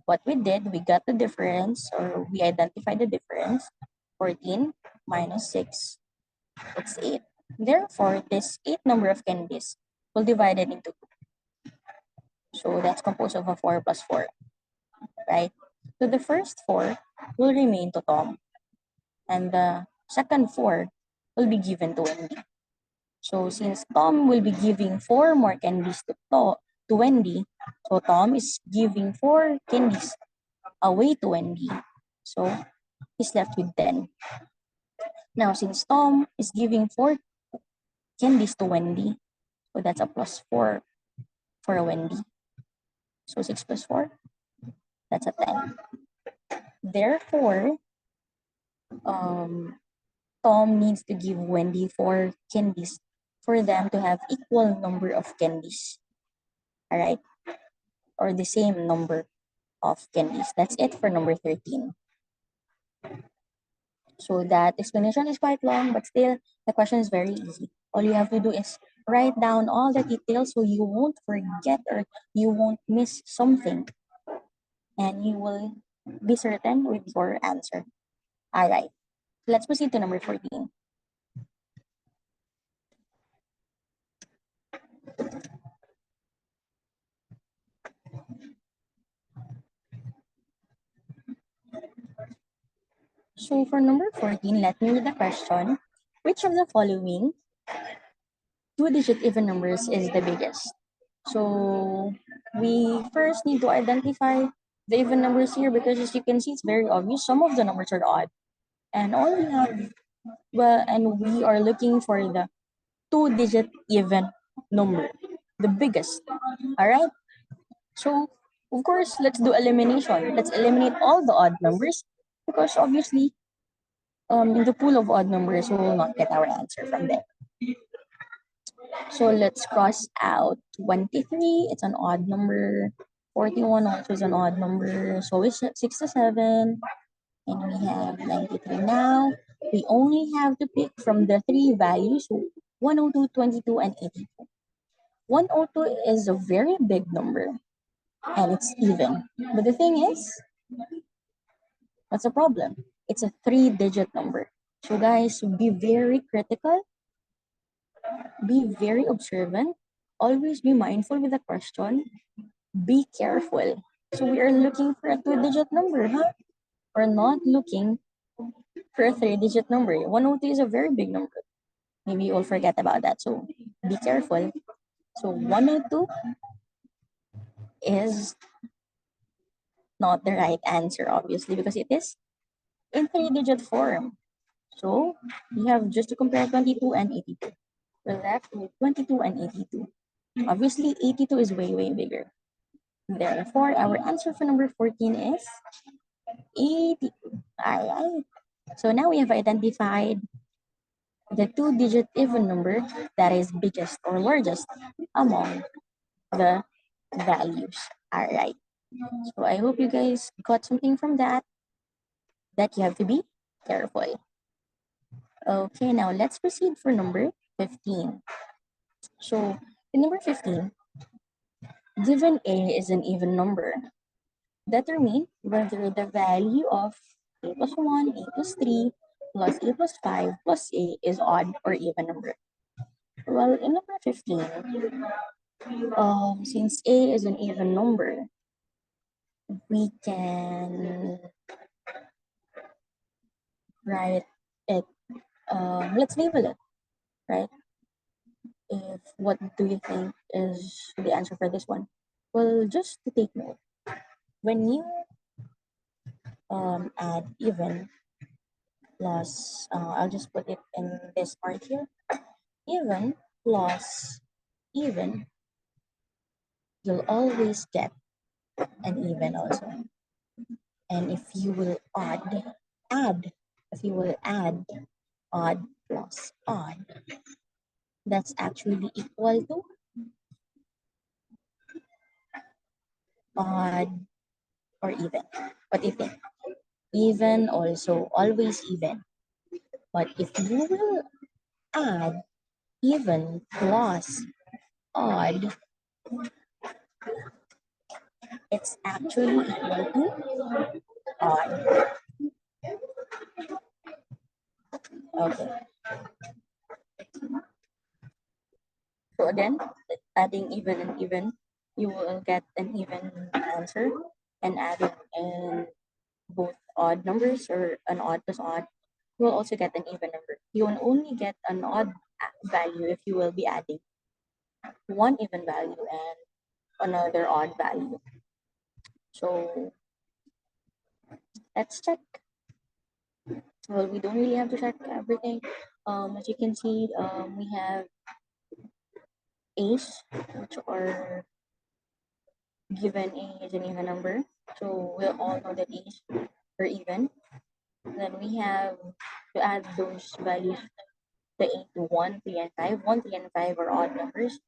What we did, we got the difference, or we identified the difference. 14 minus 6, it's 8. Therefore, this 8 number of candies will divide it into 2. So that's composed of a 4 plus 4, right? So the first 4 will remain to Tom, and the second 4 will be given to Wendy. So since Tom will be giving 4 more candies to Wendy, so Tom is giving 4 candies away to Wendy. So he's left with 10. Now, since Tom is giving 4 candies to Wendy, so that's a plus 4 for a Wendy. So 6 plus 4, that's a 10. Therefore, Tom needs to give Wendy 4 candies for them to have equal number of candies. All right? Or the same number of candies. That's it for number 13. So that explanation is quite long, but still the question is very easy. All you have to do is write down all the details so you won't forget or you won't miss something, and you will be certain with your answer. All right, let's proceed to number 14. So for number 14, let me read the question. Which of the following two-digit even numbers is the biggest? So we first need to identify the even numbers here, because as you can see, it's very obvious. Some of the numbers are odd. And all we have, and we are looking for the two-digit even number, the biggest. All right. So of course, let's do elimination. Let's eliminate all the odd numbers, because obviously, in the pool of odd numbers, we will not get our answer from there. So let's cross out 23. It's an odd number. 41 also is an odd number. So it's 67. And we have 93 now. We only have to pick from the 3 values, 102, 22, and 82. 102 is a very big number, and it's even. But the thing is, what's the problem? It's a 3-digit number. So guys, be very critical, be very observant, always be mindful with the question, be careful. So we are looking for a 2-digit number, huh? We're not looking for a three-digit number. 102 is a very big number. Maybe you'll forget about that, so be careful. So 102 is not the right answer, obviously, because it is in three-digit form. So you have just to compare 22 and 82. We're left with 22 and 82. Obviously, 82 is way, way bigger. Therefore, our answer for number 14 is 82. All right. So now we have identified the two-digit even number that is biggest or largest among the values. All right. So I hope you guys got something from that you have to be careful. Okay, now let's proceed for number 15. So in number 15, given A is an even number, determine whether the value of A plus 1, A plus 3, plus A plus 5 plus A is odd or even number. Well, in number 15, since A is an even number, we can write it, let's label it, right? If what do you think is the answer for this one? Well, just to take note, when you add even plus, I'll just put it in this part here, even plus even, you'll always get an even also. And if you will if you will add odd plus odd, that's actually equal to odd or even. What do you think? Even also, always even. But if you will add even plus odd, it's actually equal to odd. Okay. So again, adding even and even, you will get an even answer, and adding in both odd numbers or an odd plus odd, you will also get an even number. You will only get an odd value if you will be adding one even value and another odd value. So let's check. Well, we don't really have to check everything. As you can see, we have A's, which are given A is an even number. So we'll all know that A's are even. Then we have to add those values, the A to 1, 3, and 5. 1, 3, and 5 are odd numbers.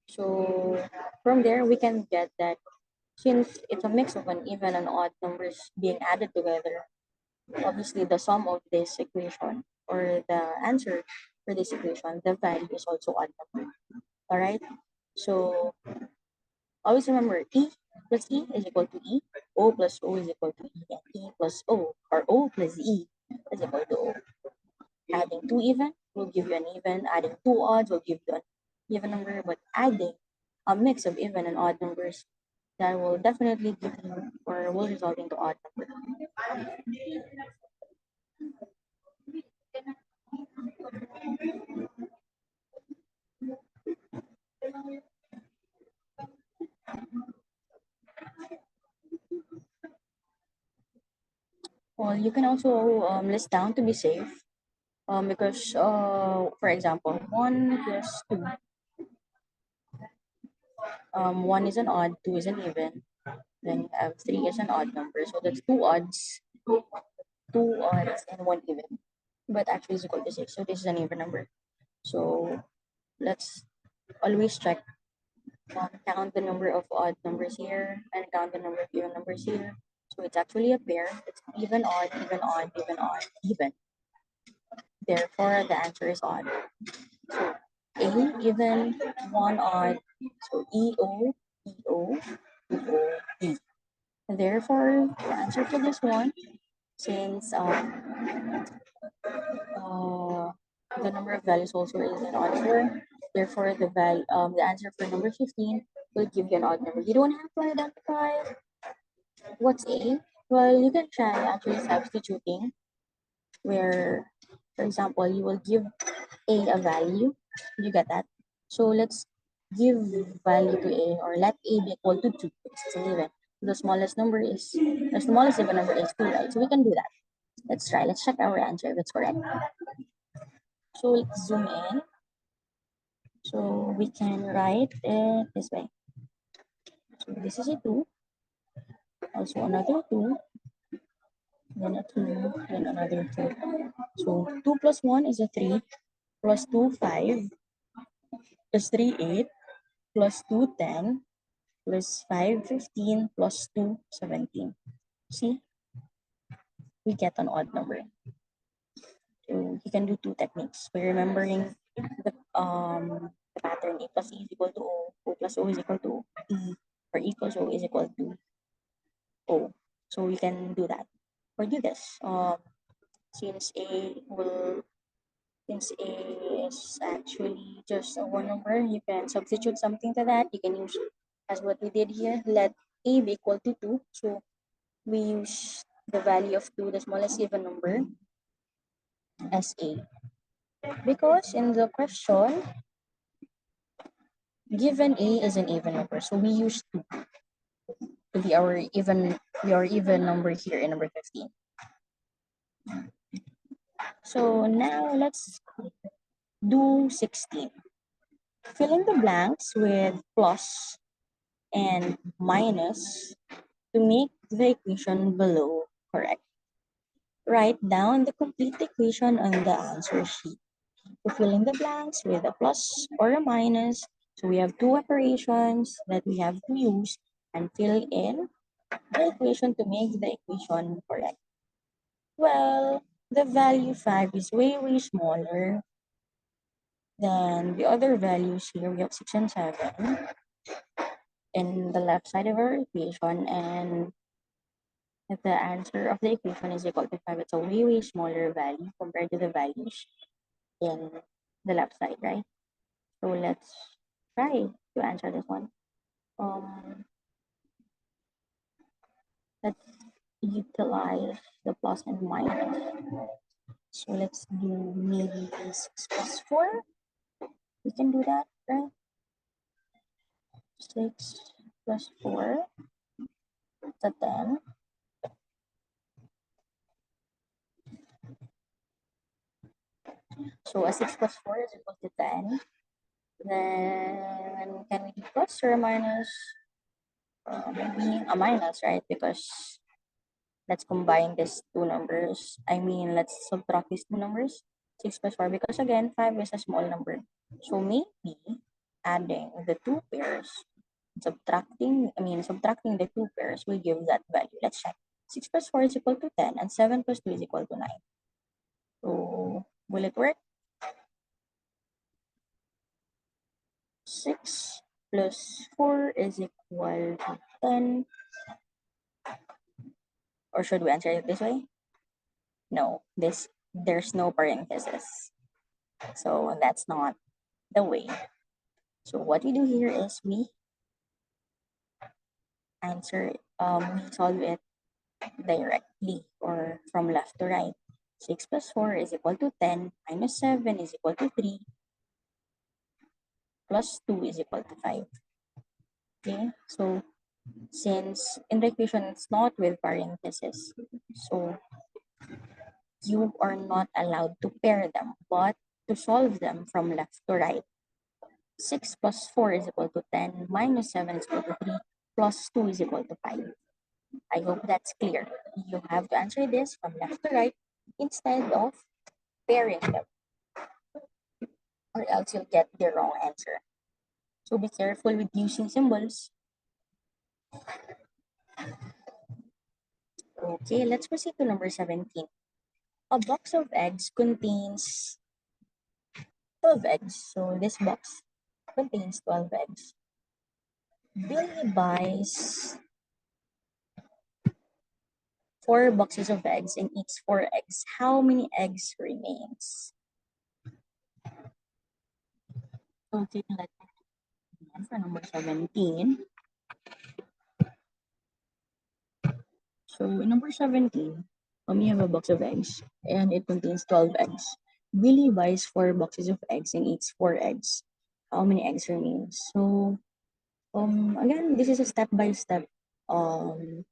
So from there, we can get that since it's a mix of an even and odd numbers being added together, obviously the sum of this equation or the answer for this equation, the value is also odd number. All right. So always remember E plus E is equal to E, O plus O is equal to E, and E plus O or O plus E is equal to O. Adding two even will give you an even, adding two odds will give you an even number, but adding a mix of even and odd numbers, that will definitely give you or will result into odd number. Well, you can also list down to be safe, because for example, 1 plus 2, 1 is an odd, 2 is an even, then you have 3 is an odd number, so that's two odds and one even, but actually is equal to 6, so this is an even number. So let's always check, count the number of odd numbers here and count the number of even numbers here. So it's actually a pair. It's even odd, even odd, even odd, even. Therefore, the answer is odd. So A even, one odd. So EO, EO, EO, E. Therefore, the answer for this one, since the number of values also is an odd pair, therefore the answer for number 15 will give you an odd number. You don't have to identify what's A, Well, you can try actually substituting where, for example, you will give a value. You get that? So let's give value to a or let a be equal to 2 because it's an even. The smallest even number is 2, right? So we can do that. Let's try. Let's check our answer if it's correct. So let's zoom in. So we can write it this way. So this is a 2, also another 2, then a 2, then another 2. So 2 plus 1 is a 3, plus 2, 5, plus 3, 8, plus 2, 10, plus 5, 15, plus 2, 17. See, we get an odd number. So you can do two techniques by remembering the pattern A plus E is equal to O plus O is equal to E, or E plus O is equal to O. So you can do that or do this. Since A will since A is actually just a one number, you can substitute something to that. You can use as what we did here. Let A be equal to 2. So we use the value of 2, the smallest even number, as A. Because in the question, given A is an even number, so we use 2 to be our even number here in number 15. So now let's do 16. Fill in the blanks with plus and minus to make the equation below correct. Write down the complete equation on the answer sheet. To fill in the blanks with a plus or a minus, so we have two operations that we have to use and fill in the equation to make the equation correct. Well, the value 5 is way smaller than the other values here. We have 6 and 7 in the left side of our equation, and if the answer of the equation is equal to 5, it's a way smaller value compared to the values in the left side, right? So let's try to answer this one. Let's utilize the plus and minus. So let's do maybe a 6 plus 4. We can do that, right? 6 plus 4 is a 10. So a 6 plus 4 is equal to 10. Then can we do plus or minus? Maybe a minus, right? Because let's combine these two numbers. Let's subtract these two numbers. 6 plus 4, because again, 5 is a small number. So maybe adding the two pairs, subtracting the two pairs will give that value. Let's check. 6 plus 4 is equal to 10 and 7 plus 2 is equal to 9. So will it work? 6 plus 4 is equal to 10. Or should we answer it this way? No, there's no parenthesis. So that's not the way. So what we do here is we solve it directly or from left to right. 6 plus 4 is equal to 10, minus 7 is equal to 3, plus 2 is equal to 5. Okay, so since in the equation it's not with parentheses, so you are not allowed to pair them, but to solve them from left to right. 6 plus 4 is equal to 10, minus 7 is equal to 3, plus 2 is equal to 5. I hope that's clear. You have to answer this from left to right instead of pairing them, or else you'll get the wrong answer. So be careful with using symbols. Okay, let's proceed to number 17. A box of eggs contains 12 eggs. So this box contains 12 eggs. Billy buys 4 boxes of eggs and eats 4 eggs. How many eggs remains? Okay, let's for number 17. So in number 17, you have a box of eggs and it contains 12 eggs. Billy buys 4 boxes of eggs and eats 4 eggs. How many eggs remain? So again, this is a step-by-step um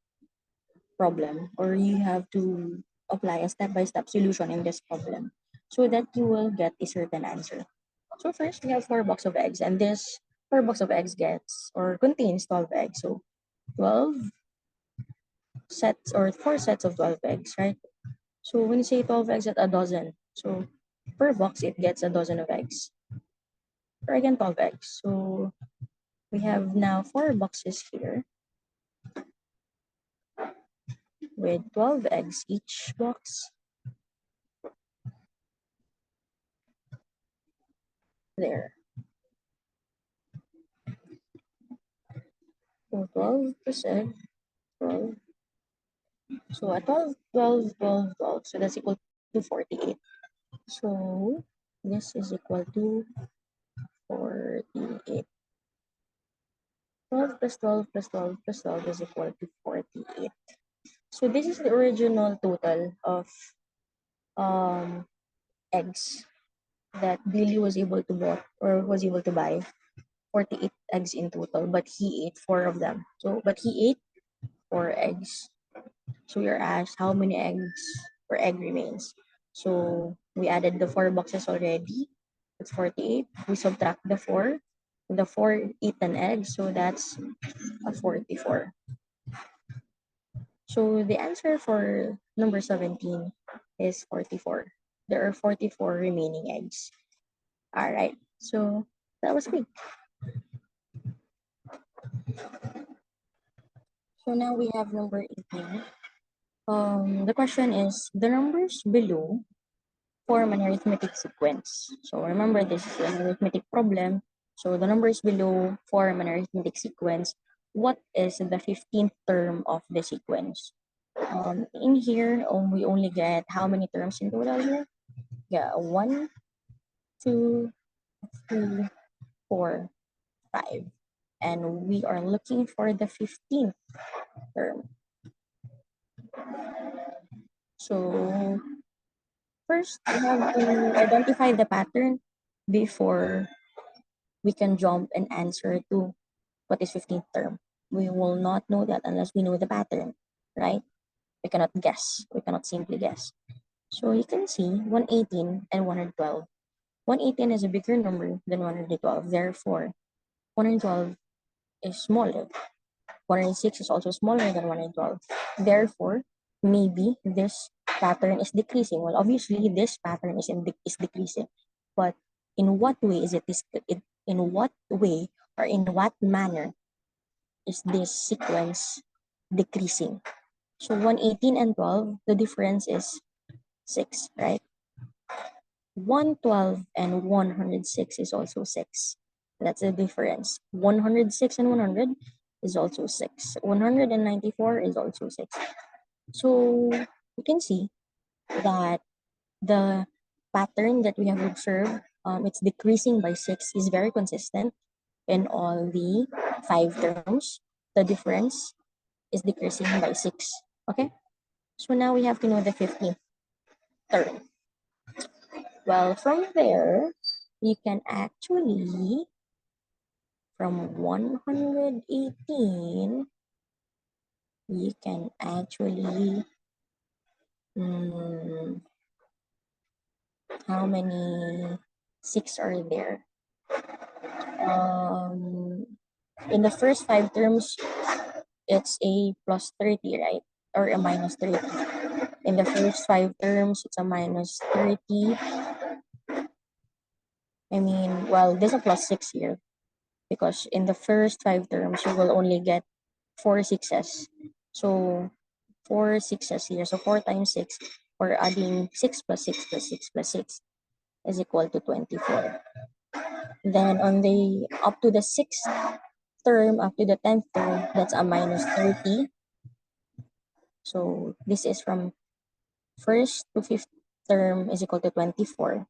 problem, or you have to apply a step-by-step solution in this problem so that you will get a certain answer. So first, we have 4 boxes of eggs, and this 4 boxes of eggs gets or contains 12 eggs. So 12 sets or 4 sets of 12 eggs, right? So when you say 12 eggs at a dozen, so per box it gets a dozen of eggs. Or again, 12 eggs. So we have now 4 boxes here with 12 eggs each box. There. So 12%, 12. So a 12, 12, 12, 12. So that's equal to 48. So this is equal to 48. 12 plus 12 plus 12 plus 12 is equal to 48. So this is the original total of um, eggs that Billy was able to buy 48 eggs in total, but he ate 4 of them. But he ate 4 eggs. So you're asked how many eggs per egg remains. So we added the 4 boxes already. It's 48. We subtract the 4 eaten eggs, so that's a 44. So the answer for number 17 is 44. There are 44 remaining eggs. All right. So that was quick. So now we have number 18. The question is, the numbers below form an arithmetic sequence. So remember, this is an arithmetic problem. So the numbers below form an arithmetic sequence. What is the 15th term of the sequence? In here, we only get how many terms in total here? Yeah, 1, 2, 3, 4, 5. And we are looking for the 15th term. So first, we have to identify the pattern before we can jump and answer to what is 15th term. We will not know that unless we know the pattern, right? We cannot guess. We cannot simply guess. So you can see 118 and 112. 118 is a bigger number than 112. Therefore, 112 is smaller. 106 is also smaller than 112. Therefore, maybe this pattern is decreasing. Well, obviously, this pattern is decreasing. But in what way is in what way or in what manner is this sequence decreasing? So 118 and 12, the difference is 6, right? 112 and 106 is also 6. That's the difference. 106 and 100 is also 6. 194 is also 6. So you can see that the pattern that we have observed, it's decreasing by 6, is very consistent in all the 5 terms. The difference is decreasing by 6. Okay? So now we have to know the 15th term. Well, from there, you can actually, from 118, you can actually, how many 6 are there? In the first 5 terms, it's a plus 30, right? Or a minus 30. In the first 5 terms, it's a minus 30. I mean, well, there's a plus 6 here because in the first 5 terms, you will only get 4 sixes. So 4 sixes here. So 4 times 6, or adding 6 plus 6 plus 6 plus 6 is equal to 24. Then on the up to the 6th term, up to the 10th term, that's a minus 30. So this is from first to 5th term is equal to 24.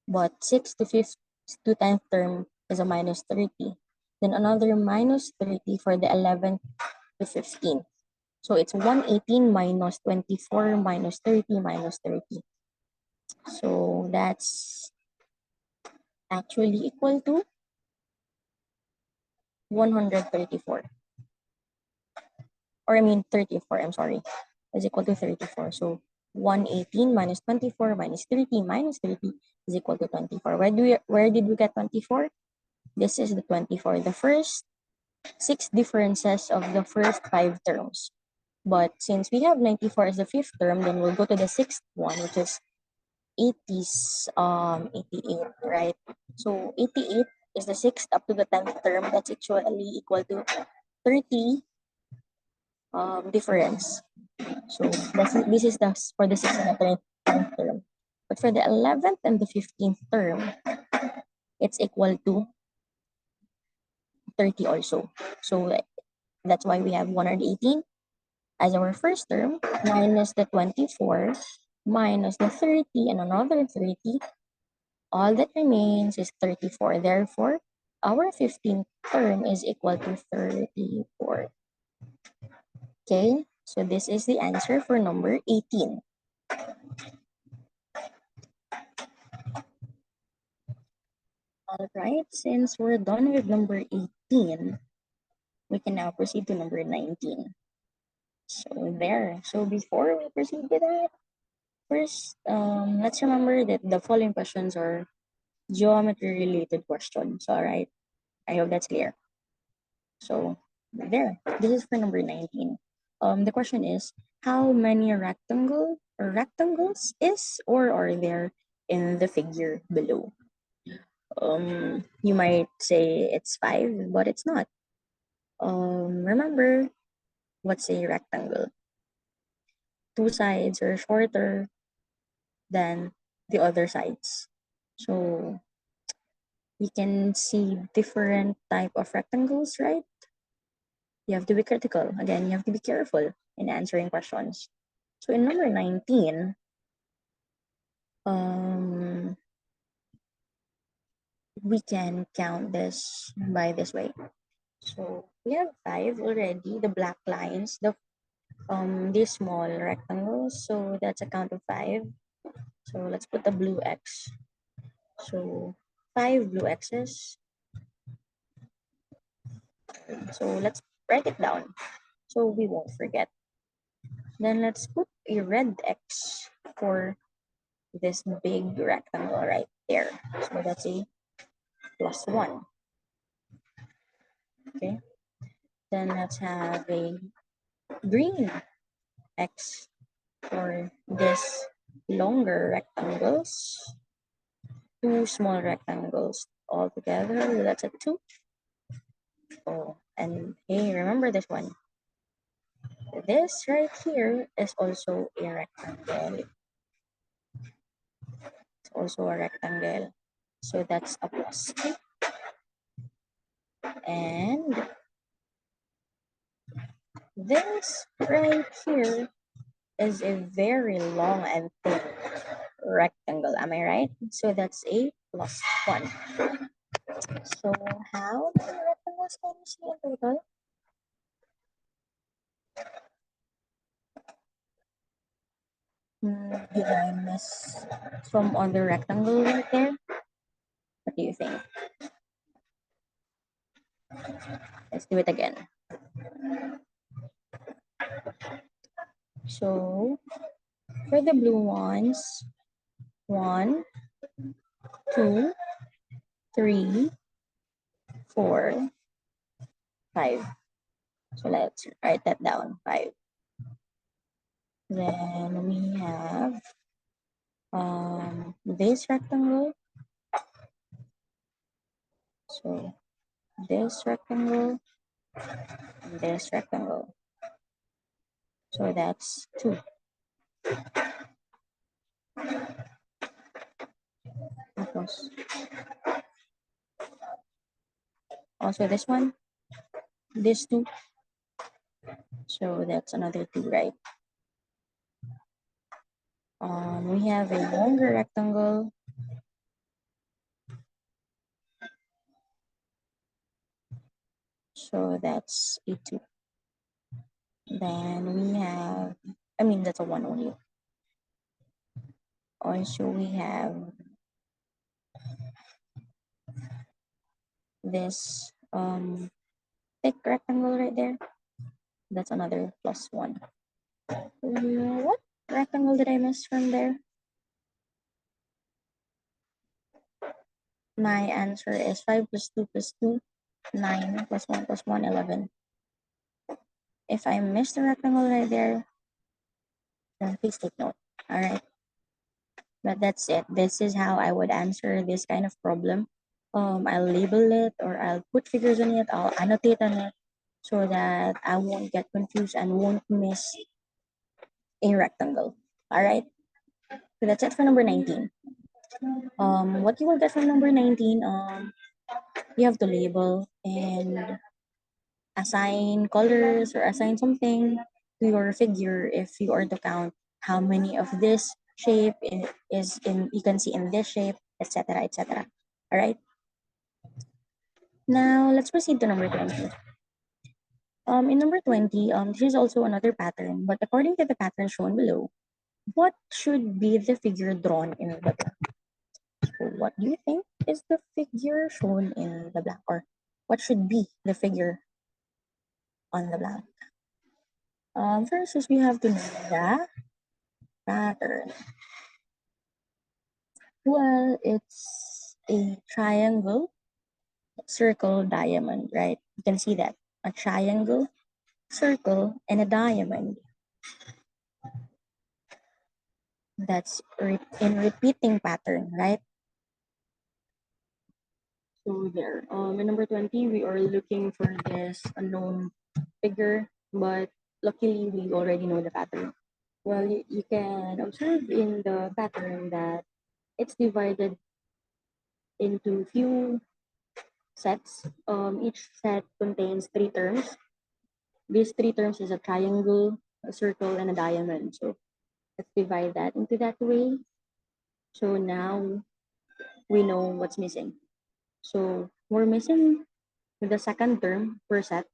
But 6th to 5th to 10th term is a minus 30. Then another minus 30 for the 11th to 15th. So it's 118 minus 24 minus 30 minus 30. So that's actually equal to 134. Or I mean 34, I'm sorry. Is equal to 34. So 118 minus 24 minus 30 minus 30 is equal to 24. Where did we get 24? This is the 24. The first 6 differences of the first 5 terms. But since we have 94 as the fifth term, then we'll go to the sixth one, which is 88, right? So 88 is the sixth up to the 10th term. That's actually equal to 30 difference. So this is the for the sixth and the 10th term. But for the 11th and the 15th term, it's equal to 30 also. So that's why we have 118 as our first term minus the 24 minus the 30 and another 30. All that remains is 34. Therefore, our 15th term is equal to 34. Okay, so this is the answer for number 18. All right, since we're done with number 18, we can now proceed to number 19. So there. So before we proceed with that, first, let's remember that the following questions are geometry-related questions. All right, I hope that's clear. So there, this is for number 19. The question is, how many rectangles is or are there in the figure below? You might say it's 5, but it's not. Remember, what's a rectangle? Two sides are shorter than the other sides. So we can see different type of rectangles, right? You have to be critical. Again, you have to be careful in answering questions. So in number 19, we can count this by this way. So we have 5 already, the black lines, these small rectangles. So that's a count of 5. So let's put the blue X. So 5 blue X's. So let's write it down so we won't forget. Then let's put a red X for this big rectangle right there. So that's a +1. Okay. Then let's have a green X for this longer rectangles. Two small rectangles all together. That's a 2. Oh, and hey, remember this one. This right here is also a rectangle. It's also a rectangle. So that's a +2. And this right here is a very long and thin rectangle. Am I right? So that's a +1. So how many rectangles can you see in total? Did I miss some other rectangle right there? What do you think? Let's do it again. So for the blue ones, 1, 2, 3, 4, 5. So let's write that down, 5. Then we have this rectangle. So this rectangle, and this rectangle. So that's 2. Tapos, also this one, this 2. So that's another 2, right? We have a longer rectangle. So that's a 2. Then we have, that's a 1 only. Also, we have this thick rectangle right there. That's another +1. What rectangle did I miss from there? My answer is 5 plus 2 plus 2, 9 plus 1 plus 1, 11. If I missed the rectangle right there, then please take note. All right. But that's it. This is how I would answer this kind of problem. I'll label it or I'll put figures on it. I'll annotate on it so that I won't get confused and won't miss a rectangle. All right. So that's it for number 19. What you will get from number 19, you have to label and assign colors or assign something to your figure if you are to count how many of this shape is in you can see in this shape, etc., etc. All right. Now let's proceed to number 20. In number 20, this is also another pattern, but according to the pattern shown below, what should be the figure drawn in the blank? So what do you think is the figure shown in the blank, or what should be the figure on the blank? First is we have to know the pattern. Well, it's a triangle, circle, diamond, right? You can see that. A triangle, circle, and a diamond. That's in repeating pattern, right? So there. In number 20, we are looking for this unknown figure, but luckily we already know the pattern. Well, you can observe in the pattern that it's divided into few sets. Each set contains 3 terms. These 3 terms is a triangle, a circle, and a diamond. So let's divide that into that way. So now we know what's missing. So we're missing the second term per set.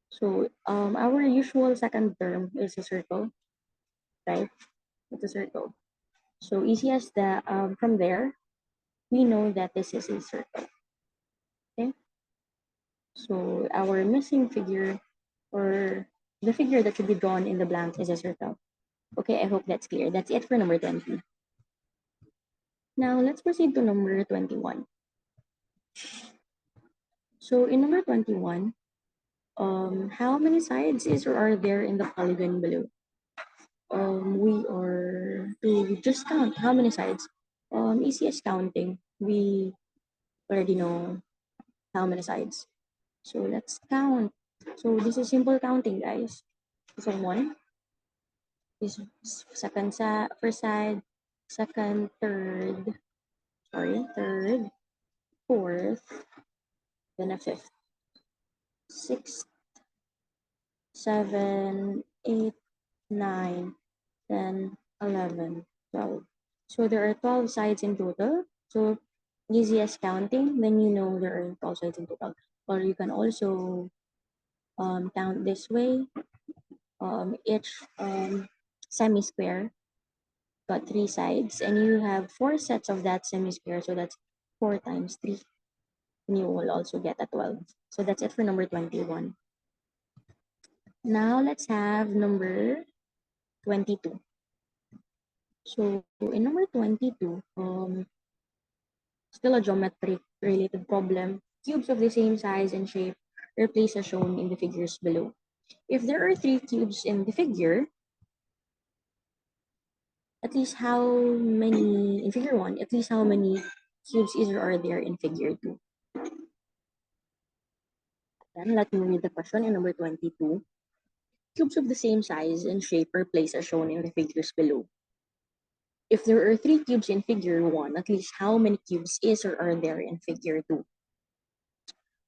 So our usual second term is a circle, right? It's a circle. So easy as that. From there, we know that this is a circle. Okay. So our missing figure, or the figure that should be drawn in the blank, is a circle. Okay, I hope that's clear. That's it for number 20. Now let's proceed to number 21. So in number 21, how many sides is or are there in the polygon below? We are to just count how many sides. Easy as counting. We already know how many sides. So let's count. So this is simple counting, guys. So one is first side, second, third, fourth, then a fifth, sixth, 7, 8, 9, 10, 11, 12. So there are 12 sides in total. So easy as counting, then you know there are 12 sides in total. Or you can also count this way. Each semi-square got 3 sides, and you have 4 sets of that semi-square. So that's 4 times 3. And you will also get a 12. So that's it for number 21. Now let's have number 22. So in number 22, still a geometric related problem. Cubes of the same size and shape are placed as shown in the figures below. If there are 3 cubes in the figure, at least how many, in figure 1, at least how many cubes is or are there in figure 2? Then let me read the question in number 22. Cubes of the same size and shape are placed as shown in the figures below. If there are 3 cubes in figure 1, at least how many cubes is or are there in figure 2?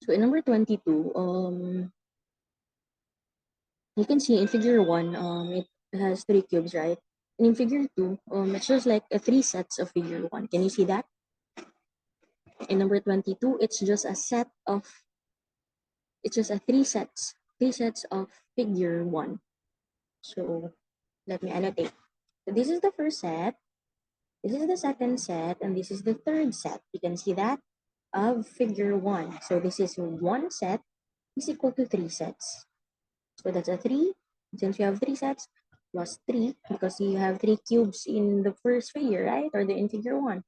So in number 22, you can see in figure 1, it has 3 cubes, right? And in figure 2, it's just like 3 sets of figure 1. Can you see that? In number 22, it's just a 3 sets of figure 1. So let me annotate. So this is the first set, this is the second set, and this is the third set. You can see that of figure 1. So this is one set is equal to 3 sets. So that's a 3. Since you have 3 sets, plus 3, because you have 3 cubes in the first figure, right? Or in figure 1.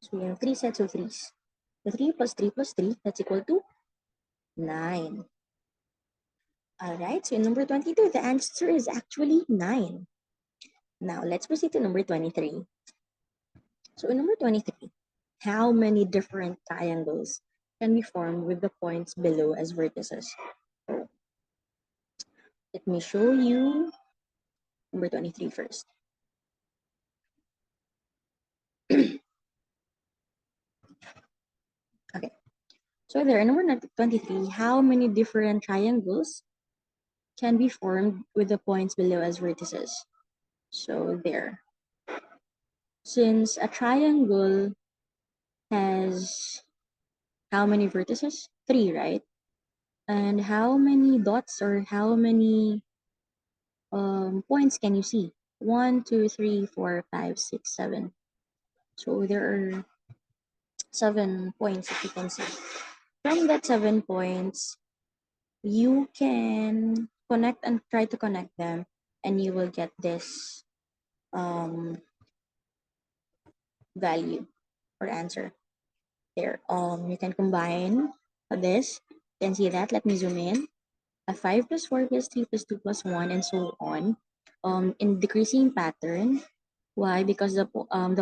So we have 3 sets of 3's. The 3 plus 3, that's equal to 9. Alright, so in number 22, the answer is actually 9. Now, let's proceed to number 23. So in number 23, how many different triangles can be formed with the points below as vertices? So, let me show you number 23 first. Okay, so there, in number 23, how many different triangles can be formed with the points below as vertices? So there, since a triangle has how many vertices? 3, right? And how many dots or how many points can you see? 1, 2, 3, 4, 5, 6, 7. So there are 7 points that you can see. From that 7 points, you can connect and try to connect them, and you will get this value or answer. There, you can combine this. You can see that. Let me zoom in. A 5 plus 4 plus 3 plus 2 plus 1, and so on. In decreasing pattern. Why? Because the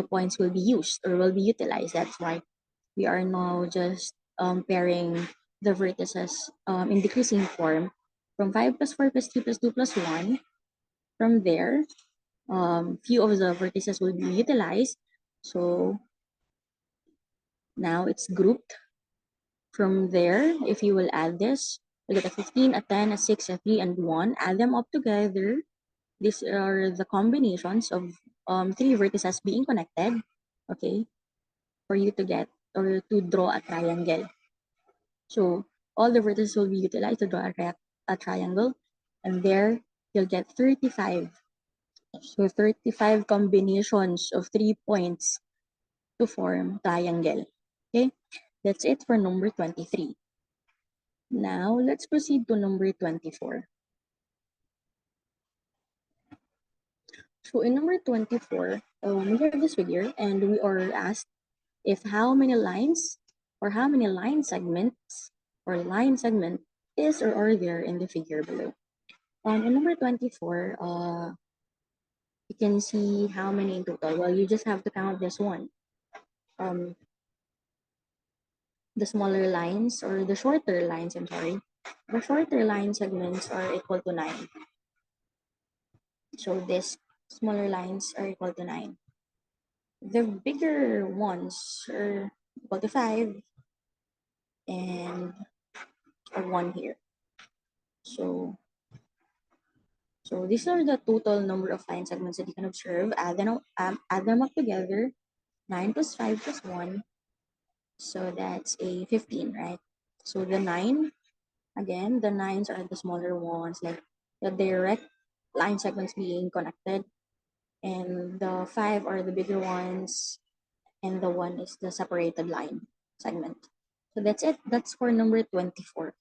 points will be used or will be utilized. That's why we are now just pairing the vertices in decreasing form from 5 plus 4 plus 3 plus 2 plus 1. From there, few of the vertices will be utilized. So now it's grouped. From there, if you will add this, you get a 15, a 10, a 6, a 3, and 1. Add them up together. These are the combinations of 3 vertices being connected. Okay, for you to get or to draw a triangle. So all the vertices will be utilized to draw a triangle, and there you'll get 35. So 35 combinations of 3 points to form triangle. Okay, that's it for number 23. Now let's proceed to number 24. So in number 24, we have this figure and we are asked if how many lines or how many line segments or line segment is or are there in the figure below. In number 24, you can see how many in total. Well, you just have to count this one. The smaller lines or the shorter lines, I'm sorry. The shorter line segments are equal to 9. So these smaller lines are equal to 9. The bigger ones are equal to 5 and a 1 here. So these are the total number of line segments that you can observe. Add them up together. 9 plus 5 plus 1. So that's a 15, right? So the 9, again, the 9s are the smaller ones, like the direct line segments being connected. And the 5 are the bigger ones. And the 1 is the separated line segment. So that's it. That's for number 24.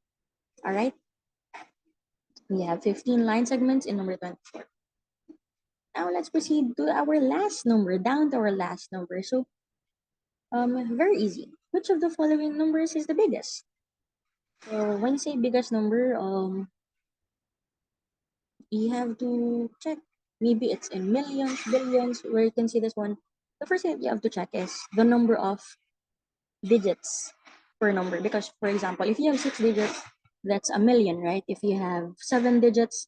All right. We have 15 line segments in number 24. Now let's proceed to our last number, down to our last number. So, very easy. Which of the following numbers is the biggest? So when you say biggest number, you have to check. Maybe it's in millions, billions, where you can see this one. The first thing you have to check is the number of digits per number. Because, for example, if you have 6 digits, that's a million, right? If you have 7 digits,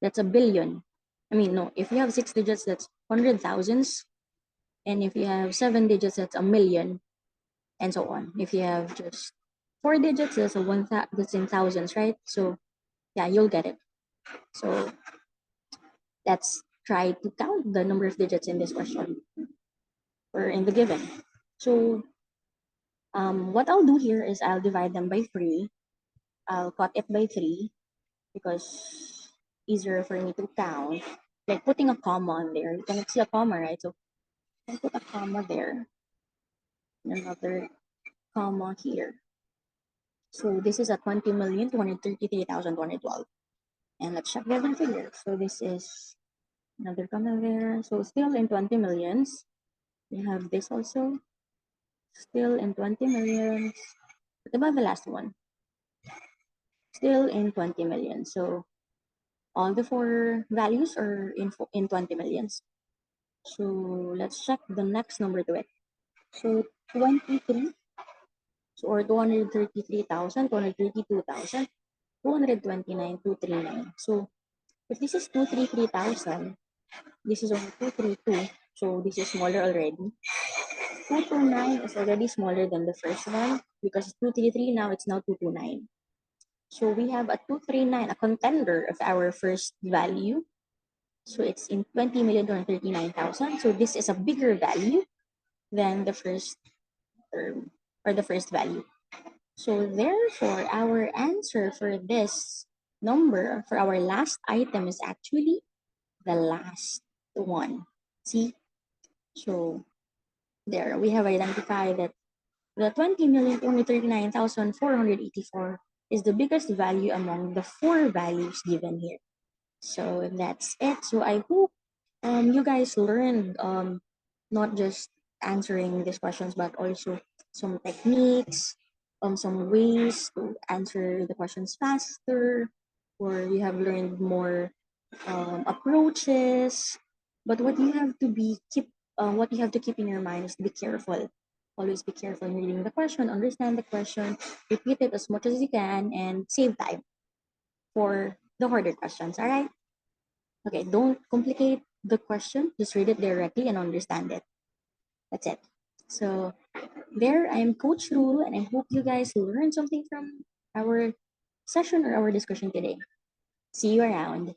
that's a billion. I mean, no, if you have 6 digits, that's 100,000s. And if you have 7 digits, that's a million, and so on. If you have just 4 digits, that's in thousands, right? So yeah, you'll get it. So let's try to count the number of digits in this question or in the given. So what I'll do here is I'll divide them by 3. I'll cut it by 3 because easier for me to count, like putting a comma on there. You cannot see a comma, right? So I put a comma there, and another comma here. So this is a 20,233,212. And let's check the other figure. So this is another comma there. So still in 20 millions. We have this also. Still in 20 millions. What about the last one? Still in 20 millions. So all the four values are in 20 millions. So let's check the next number to it. So 23, so, or 232,229,239. So if this is 233,000, this is only 232. So this is smaller already. 229 is already smaller than the first one because 233 now it's now 229. So we have a 239, a contender of our first value. So it's in 20,239,000. So this is a bigger value than the first term or the first value. So therefore, our answer for this number, for our last item, is actually the last one. See? So there, we have identified that the 20,239,484 is the biggest value among the four values given here. So that's it. So I hope you guys learned not just answering these questions, but also some techniques, some ways to answer the questions faster, or you have learned more approaches. But what you have to keep in your mind is to be careful. Always be careful in reading the question, understand the question, repeat it as much as you can, and save time for the harder questions. All right. Okay, don't complicate the question. Just read it directly and understand it. That's it. So there, I am Coach Rule, and I hope you guys learned something from our session or our discussion today. See you around.